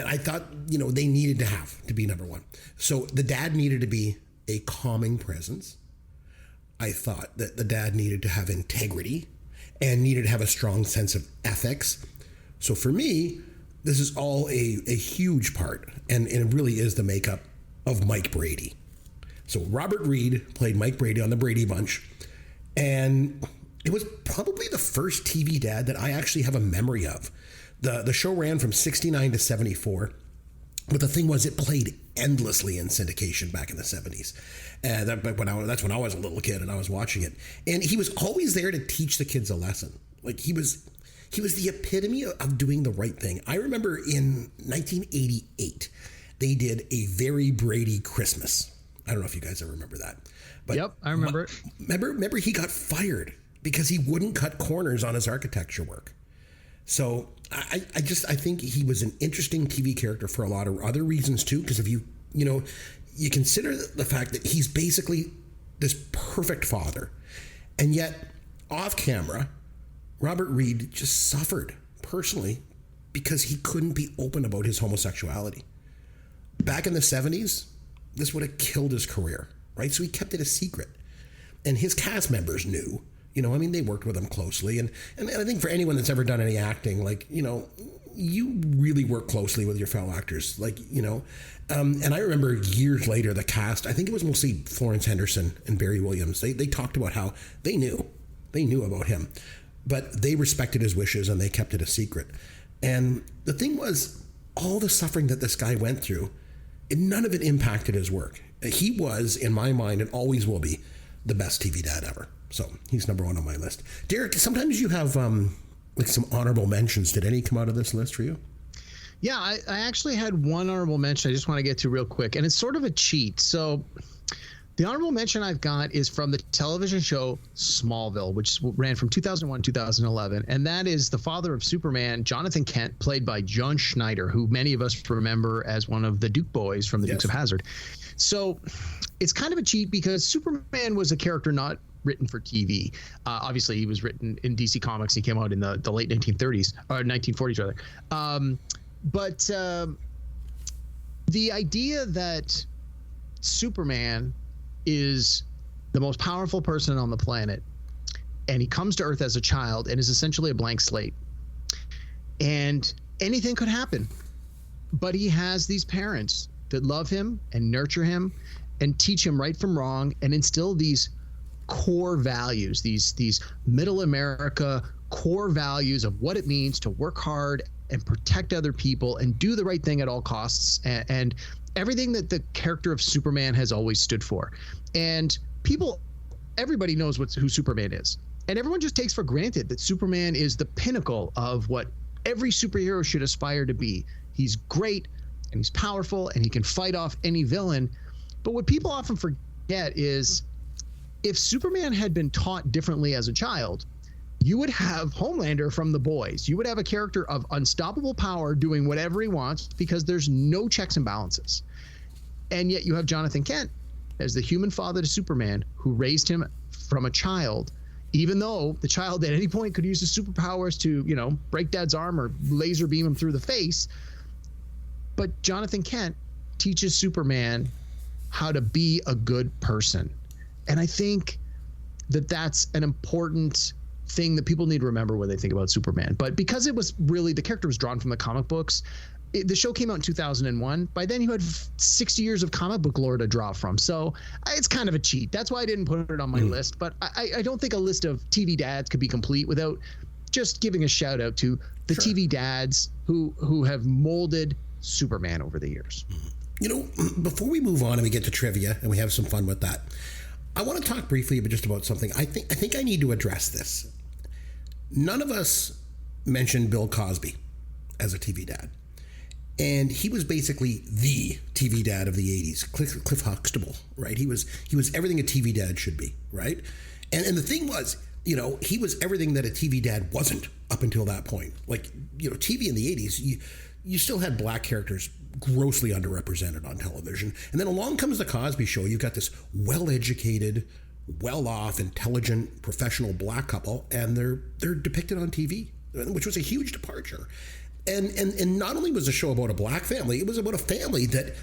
I thought, they needed to have to be number 1. So the dad needed to be a calming presence. I thought that the dad needed to have integrity and needed to have a strong sense of ethics. So for me, this is all a huge part, and it really is the makeup of Mike Brady. So Robert Reed played Mike Brady on the Brady Bunch, and it was probably the first TV dad that I actually have a memory of. The show ran from 69 to 74. But the thing was, it played endlessly in syndication back in the 70s. That's when I was a little kid and I was watching it. And he was always there to teach the kids a lesson. Like he was the epitome of doing the right thing. I remember in 1988, they did a Very Brady Christmas. I don't know if you guys ever remember that. But yep, I remember it. Remember he got fired because he wouldn't cut corners on his architecture work. So I think he was an interesting TV character for a lot of other reasons too. Because if you consider the fact that he's basically this perfect father, and yet off camera, Robert Reed just suffered personally because he couldn't be open about his homosexuality. Back in the 70s, this would have killed his career, right? So he kept it a secret. And his cast members knew. They worked with him closely. And I think for anyone that's ever done any acting, you really work closely with your fellow actors. And I remember years later, the cast, I think it was mostly Florence Henderson and Barry Williams. They talked about how they knew about him, but they respected his wishes and they kept it a secret. And the thing was, all the suffering that this guy went through, none of it impacted his work. He was, in my mind, and always will be, the best TV dad ever. So he's number one on my list. Derek, sometimes you have some honorable mentions. Did any come out of this list for you? Yeah, I actually had one honorable mention I just want to get to real quick, and it's sort of a cheat. So the honorable mention I've got is from the television show Smallville, which ran from 2001 to 2011, and that is the father of Superman, Jonathan Kent, played by John Schneider, who many of us remember as one of the Duke boys from the Dukes of Hazzard. So it's kind of a cheat because Superman was a character not written for TV. Obviously, he was written in DC Comics. He came out in the late 1930s, or 1940s rather. But the idea that Superman is the most powerful person on the planet, and he comes to Earth as a child and is essentially a blank slate, and anything could happen, but he has these parents that love him and nurture him and teach him right from wrong and instill these core values, these middle America core values of what it means to work hard and protect other people and do the right thing at all costs, and everything that the character of Superman has always stood for. And everybody knows who Superman is, and everyone just takes for granted that Superman is the pinnacle of what every superhero should aspire to be. He's great and he's powerful and he can fight off any villain. But what people often forget is, if Superman had been taught differently as a child, you would have Homelander from The Boys. You would have a character of unstoppable power doing whatever he wants because there's no checks and balances. And yet you have Jonathan Kent as the human father to Superman, who raised him from a child, even though the child at any point could use his superpowers to, break dad's arm or laser beam him through the face. But Jonathan Kent teaches Superman how to be a good person. And I think that that's an important thing that people need to remember when they think about Superman. But because it was really, the character was drawn from the comic books, the show came out in 2001. By then you had 60 years of comic book lore to draw from. So it's kind of a cheat. That's why I didn't put it on my list. But I don't think a list of TV dads could be complete without just giving a shout out to the TV dads who have molded Superman over the years. Before we move on and we get to trivia and we have some fun with that, I want to talk briefly about something. I think I need to address this. None of us mentioned Bill Cosby as a TV dad. And he was basically the TV dad of the 80s, Cliff Huxtable, right? He was everything a TV dad should be, right? And the thing was, he was everything that a TV dad wasn't up until that point. TV in the 80s, you still had black characters grossly underrepresented on television. And then along comes the Cosby Show. You've got this well-educated, well-off, intelligent, professional black couple, and they're depicted on TV, which was a huge departure. And not only was the show about a black family, it was about a family that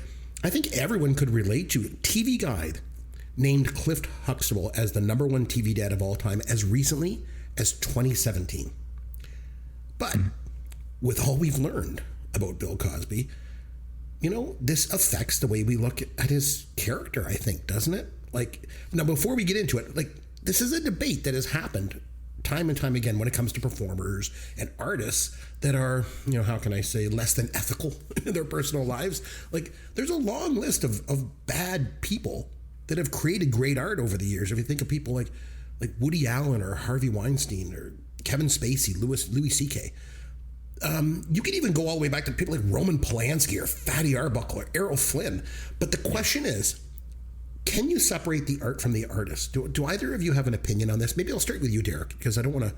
I think everyone could relate to. TV Guide named Cliff Huxtable as the number one TV dad of all time as recently as 2017. But with all we've learned about Bill Cosby, this affects the way we look at his character, I think, doesn't it? Now, before we get into it, this is a debate that has happened time and time again when it comes to performers and artists that are, how can I say, less than ethical in their personal lives. Like, there's a long list of bad people that have created great art over the years. If you think of people like Woody Allen or Harvey Weinstein or Kevin Spacey, Louis C.K., you can even go all the way back to people like Roman Polanski or Fatty Arbuckle or Errol Flynn. But the question is, can you separate the art from the artist? Do either of you have an opinion on this? Maybe I'll start with you, Derek, because I don't want to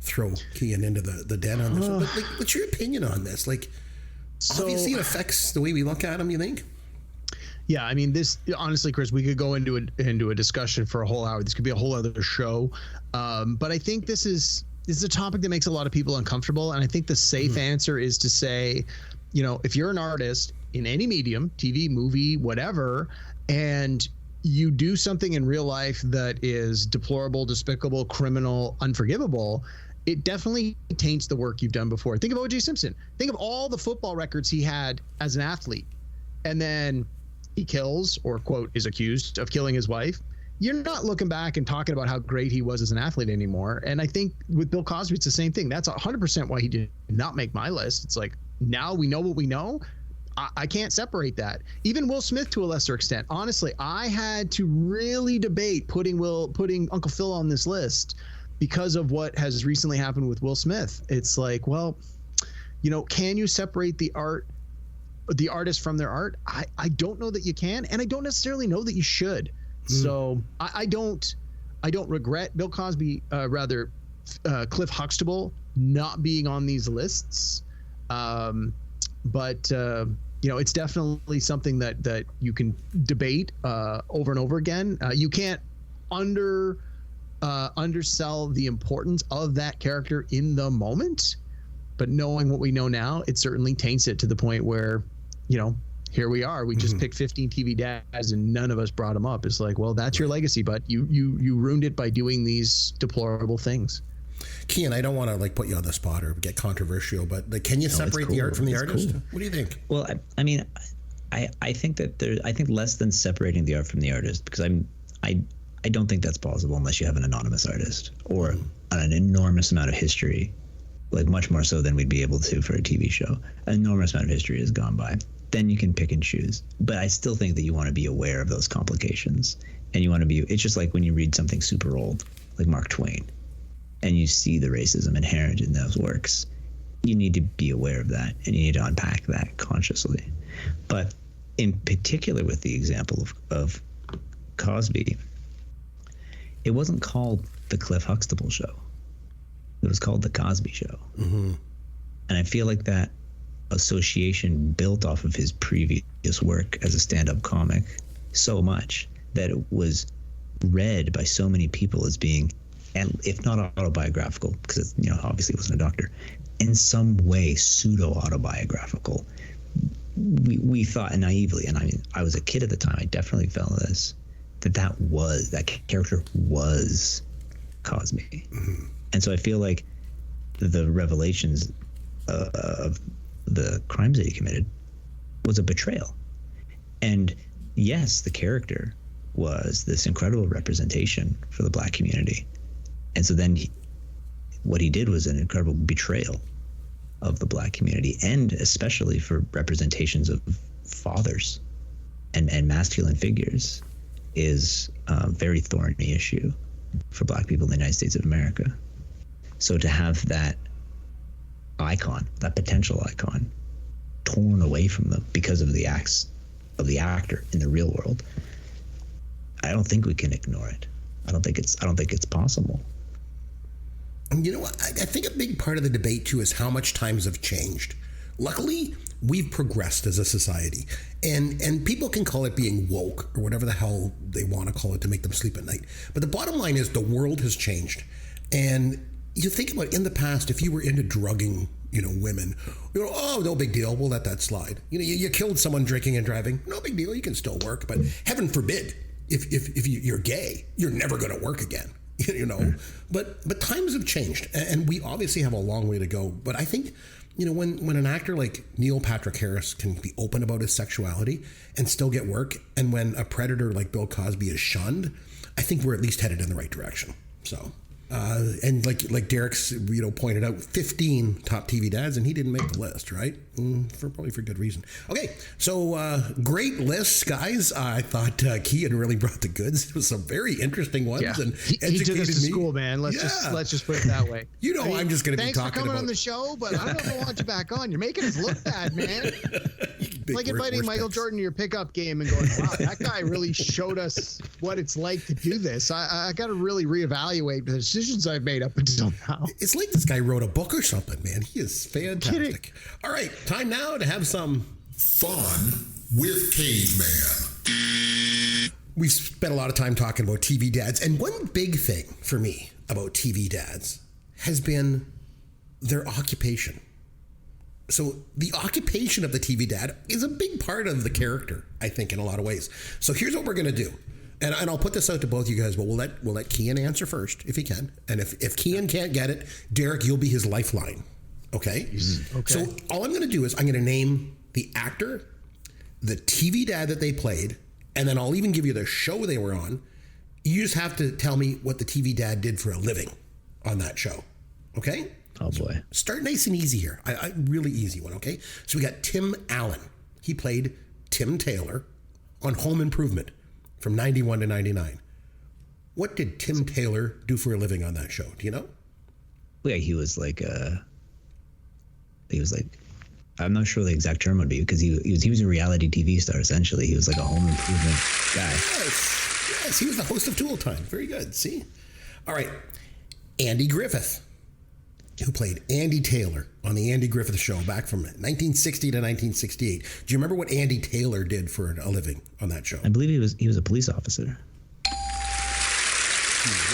throw Cian into the den on this one. But what's your opinion on this? Obviously it affects the way we look at them, you think? Yeah, I mean, this, honestly, Chris, we could go into a discussion for a whole hour. This could be a whole other show. But I think this is a topic that makes a lot of people uncomfortable. And I think the safe answer is to say, if you're an artist in any medium, TV, movie, whatever, and you do something in real life that is deplorable, despicable, criminal, unforgivable, it definitely taints the work you've done before. Think of O.J. Simpson. Think of all the football records he had as an athlete. And then he kills, or, quote, is accused of killing his wife. You're not looking back and talking about how great he was as an athlete anymore. And I think with Bill Cosby, it's the same thing. That's 100% why he did not make my list. It's like, now we know what we know. I can't separate that. Even Will Smith to a lesser extent. Honestly, I had to really debate putting Uncle Phil on this list because of what has recently happened with Will Smith. It's like, well, can you separate the artist from their art? I don't know that you can, and I don't necessarily know that you should. So I don't regret Bill Cosby, Cliff Huxtable not being on these lists. But it's definitely something that you can debate over and over again. You can't undersell the importance of that character in the moment, but knowing what we know now, it certainly taints it to the point where, here we are. We just picked 15 TV dads and none of us brought them up. It's like, well, that's your legacy, but you ruined it by doing these deplorable things. Cian, I don't want to put you on the spot or get controversial, but can you separate the art from the artist? Cool. What do you think? Well, I mean, I think that I think less than separating the art from the artist, because I don't think that's possible unless you have an anonymous artist or an enormous amount of history, much more so than we'd be able to for a TV show. An enormous amount of history has gone by. Then you can pick and choose. But I still think that you want to be aware of those complications, and you want to be. It's just like when you read something super old, like Mark Twain, and you see the racism inherent in those works. You need to be aware of that, and you need to unpack that consciously. But in particular with the example of Cosby, it wasn't called the Cliff Huxtable Show. It was called the Cosby Show. And I feel like that association built off of his previous work as a stand-up comic so much that it was read by so many people as being, and if not autobiographical, because obviously he wasn't a doctor, in some way pseudo-autobiographical. We thought naively, and I was a kid at the time, I definitely felt this, that character was Cosby. And so I feel like the revelations of the crimes that he committed was a betrayal. And yes, the character was this incredible representation for the Black community. And so then what he did was an incredible betrayal of the Black community, and especially for representations of fathers and masculine figures is a very thorny issue for Black people in the United States of America. So to have that icon, that potential icon, torn away from them because of the acts of the actor in the real world, I don't think we can ignore it. I don't think it's possible. You know what? I think a big part of the debate too is how much times have changed. Luckily, we've progressed as a society, and people can call it being woke or whatever the hell they want to call it to make them sleep at night. But the bottom line is the world has changed, and you think about in the past, if you were into drugging, women, oh, no big deal, we'll let that slide. You killed someone drinking and driving, no big deal, you can still work. But heaven forbid, if you're gay, you're never going to work again. But times have changed, and we obviously have a long way to go. But I think, when an actor like Neil Patrick Harris can be open about his sexuality and still get work, and when a predator like Bill Cosby is shunned, I think we're at least headed in the right direction. So And like Derek's pointed out, 15 top TV dads, and he didn't make the list, right? Probably for good reason. Okay, so great lists, guys. I thought Cian really brought the goods. It was some very interesting ones, and he took us to school, man. Let's just put it that way. I'm just going to be talking about. Thanks for coming on the show, but I don't want you back on. You're making us look bad, man. Like inviting Michael Jordan to your pickup game and going, wow, that guy really showed us what it's like to do this. I got to really reevaluate the decisions I've made up until now. It's like this guy wrote a book or something, man. He is fantastic. All right, time now to have some fun with Caveman. We've spent a lot of time talking about TV dads, and one big thing for me about TV dads has been their occupation. So the occupation of the TV dad is a big part of the character, I think, in a lot of ways. So here's what we're going to do. And I'll put this out to both you guys, but we'll let Cian answer first if he can. And if Cian can't get it, Derek, you'll be his lifeline. Okay? Okay. So all I'm going to do is I'm going to name the actor, the TV dad that they played, and then I'll even give you the show they were on. You just have to tell me what the TV dad did for a living on that show. Okay? Oh, boy. Start nice and easy here. I really easy one, okay? So we got Tim Allen. He played Tim Taylor on Home Improvement from 91 to 99. What did Tim Taylor do for a living on that show? Do you know? Yeah, he was like, I'm not sure the exact term would be, because he was a reality TV star, essentially. He was like a home improvement guy. Yes, he was the host of Tool Time. Very good, see? All right, Andy Griffith, who played Andy Taylor on the Andy Griffith Show back from 1960 to 1968. Do you remember what Andy Taylor did for a living on that show? I believe he was a police officer. He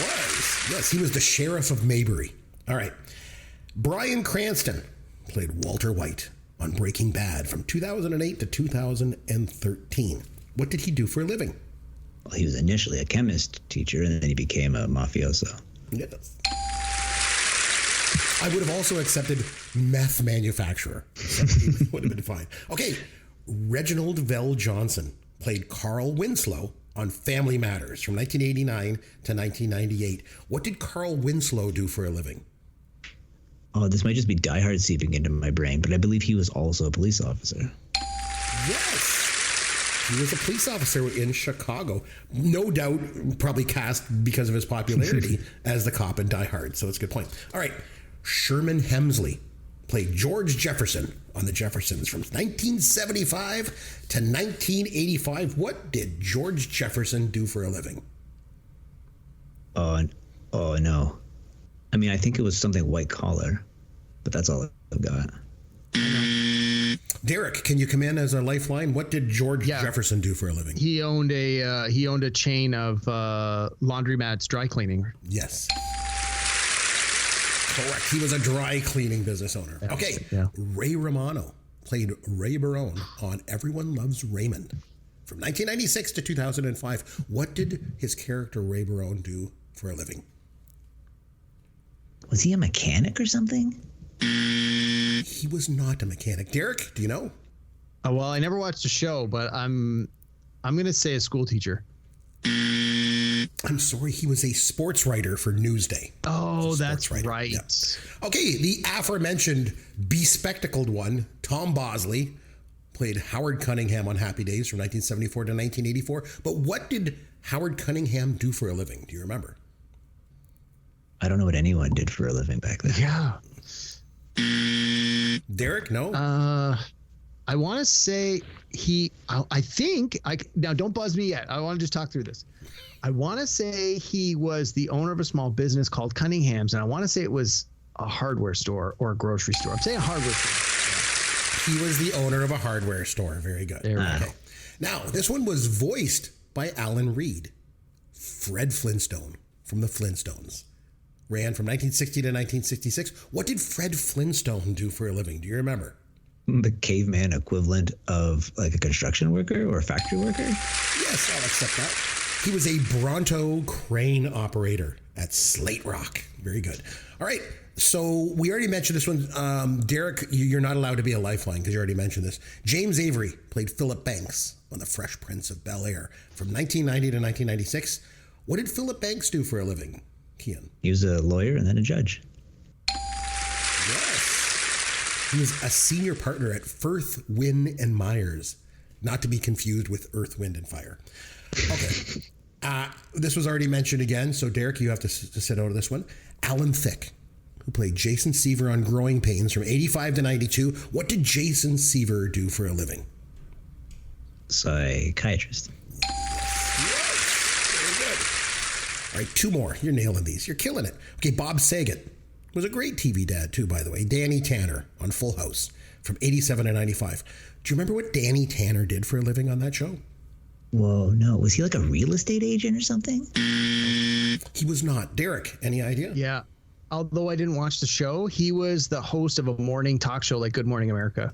was. Yes, he was the sheriff of Maybury. All right. Bryan Cranston played Walter White on Breaking Bad from 2008 to 2013. What did he do for a living? Well, he was initially a chemist teacher, and then he became a mafioso. Yes. I would have also accepted meth manufacturer. Would have been fine. Okay, Reginald Vell Johnson played Carl Winslow on Family Matters from 1989 to 1998. What did Carl Winslow do for a living? Oh, this might just be Die Hard seeping into my brain, but I believe he was also a police officer. Yes. He was a police officer in Chicago. No doubt, probably cast because of his popularity as the cop in Die Hard. So that's a good point. All right. Sherman Hemsley played George Jefferson on The Jeffersons from 1975 to 1985. What did George Jefferson do for a living? Oh, no. I mean, I think it was something white collar, but that's all I've got. Derek, can you come in as a lifeline? What did George Jefferson do for a living? He owned a chain of laundromats, dry cleaning. Yes. Correct. He was a dry cleaning business owner. Okay. Yeah. Ray Romano played Ray Barone on Everyone Loves Raymond from 1996 to 2005. What did his character Ray Barone do for a living? Was he a mechanic or something? He was not a mechanic. Derek, do you know? Well, I never watched the show, but I'm going to say a school teacher. I'm sorry, he was a sports writer for Newsday. Oh, that's right. Yeah. Okay, the aforementioned bespectacled one, Tom Bosley, played Howard Cunningham on Happy Days from 1974 to 1984. But what did Howard Cunningham do for a living? Do you remember? I don't know what anyone did for a living back then. Yeah. Derek, no? I want to say now don't buzz me yet. I want to just talk through this. I want to say he was the owner of a small business called Cunningham's, and I want to say it was a hardware store or a grocery store. I'm saying a hardware store. He was the owner of a hardware store. Very good. Okay. Now, this one was voiced by Alan Reed, Fred Flintstone from the Flintstones. Ran from 1960 to 1966. What did Fred Flintstone do for a living? Do you remember? The caveman equivalent of like a construction worker or a factory worker? Yes, I'll accept that. He was a Bronto crane operator at Slate Rock. Very good. All right. So we already mentioned this one. Derek, you're not allowed to be a lifeline because you already mentioned this. James Avery played Philip Banks on The Fresh Prince of Bel-Air from 1990 to 1996. What did Philip Banks do for a living? Cian? He was a lawyer and then a judge. Yes. He was a senior partner at Firth, Wynn and Myers, not to be confused with Earth, Wind and Fire. Okay. This was already mentioned again, so Derek, you have to sit out of this one. Alan Thicke, who played Jason Seaver on Growing Pains from 85 to 92. What did Jason Seaver do for a living? Psychiatrist. Yes. Very good. All right, 2 more. You're nailing these. You're killing it. Okay, Bob Saget was a great TV dad, too, by the way. Danny Tanner on Full House from 87 to 95. Do you remember what Danny Tanner did for a living on that show? Whoa, no. Was he like a real estate agent or something? He was not. Derek, any idea? Yeah. Although I didn't watch the show, he was the host of a morning talk show like Good Morning America.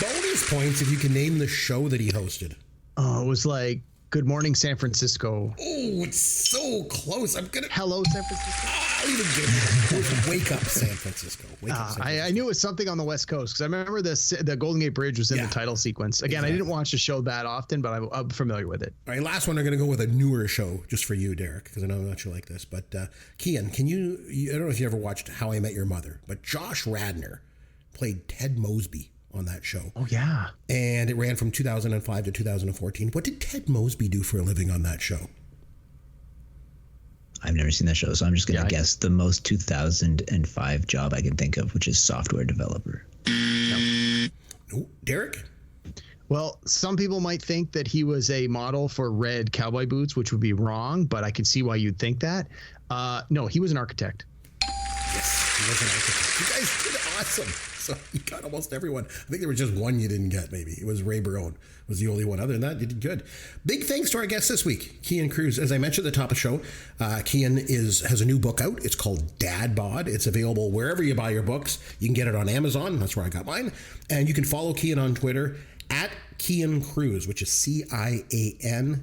Bonus points if you can name the show that he hosted. Oh, it was like Good Morning San Francisco. Oh, it's so close. Hello, San Francisco. I'll even give you. It was Wake Up San Francisco. Wake Up San Francisco. I knew it was something on the West Coast because I remember the Golden Gate Bridge was in the title sequence. Again, exactly. I didn't watch the show that often, but I'm familiar with it. All right, last one. I'm going to go with a newer show just for you, Derek, because I know I'm not sure like this. But Cian, can you? I don't know if you ever watched How I Met Your Mother, but Josh Radnor played Ted Mosby on that show. Oh, yeah. And it ran from 2005 to 2014. What did Ted Mosby do for a living on that show? I've never seen that show, so I'm just going to guess the most 2005 job I can think of, which is software developer. No. Derek? Well, some people might think that he was a model for red cowboy boots, which would be wrong, but I can see why you'd think that. No, he was an architect. Yes, he was an architect. You guys did awesome. So you got almost everyone. I think there was just one you didn't get, maybe. It was Ray Barone was the only one. Other than that, you did good. Big thanks to our guest this week, Cian Cruise. As I mentioned at the top of the show, Cian has a new book out. It's called Dad Bod. It's available wherever you buy your books. You can get it on Amazon. That's where I got mine. And you can follow Cian on Twitter at Cian Cruise, which is CIANCRUISE,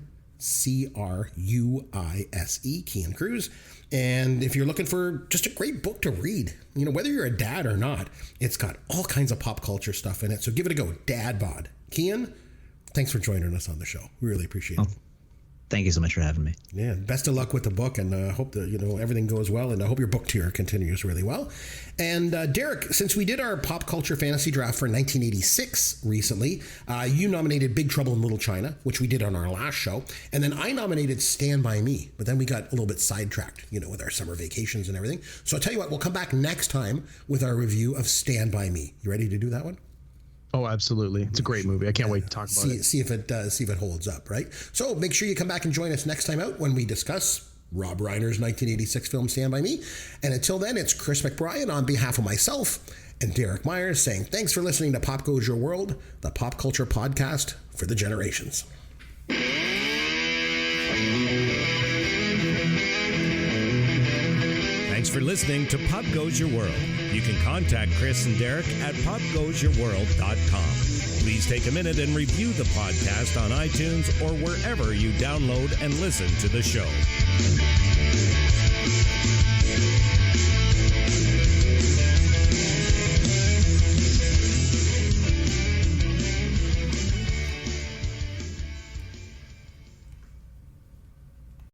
Cian Cruise. And if you're looking for just a great book to read, whether you're a dad or not, it's got all kinds of pop culture stuff in it. So give it a go. Dad Bod. Cian, thanks for joining us on the show. We really appreciate it. Thank you so much for having me. Yeah, best of luck with the book, and I hope that everything goes well, and I hope your book tour continues really well. And Derek, since we did our pop culture fantasy draft for 1986 recently, you nominated Big Trouble in Little China, which we did on our last show, and then I nominated Stand By Me, but then we got a little bit sidetracked, with our summer vacations and everything. So I'll tell you what, we'll come back next time with our review of Stand By Me. You ready to do that one? Oh, absolutely. It's a great movie. I can't wait to talk about it. See if it holds up, right? So make sure you come back and join us next time out when we discuss Rob Reiner's 1986 film Stand By Me. And until then, it's Chris McBrien on behalf of myself and Derek Myers saying thanks for listening to Pop Goes Your World, the pop culture podcast for the generations. Thanks for listening to Pop Goes Your World. You can contact Chris and Derek at popgoesyourworld.com. Please take a minute and review the podcast on iTunes or wherever you download and listen to the show.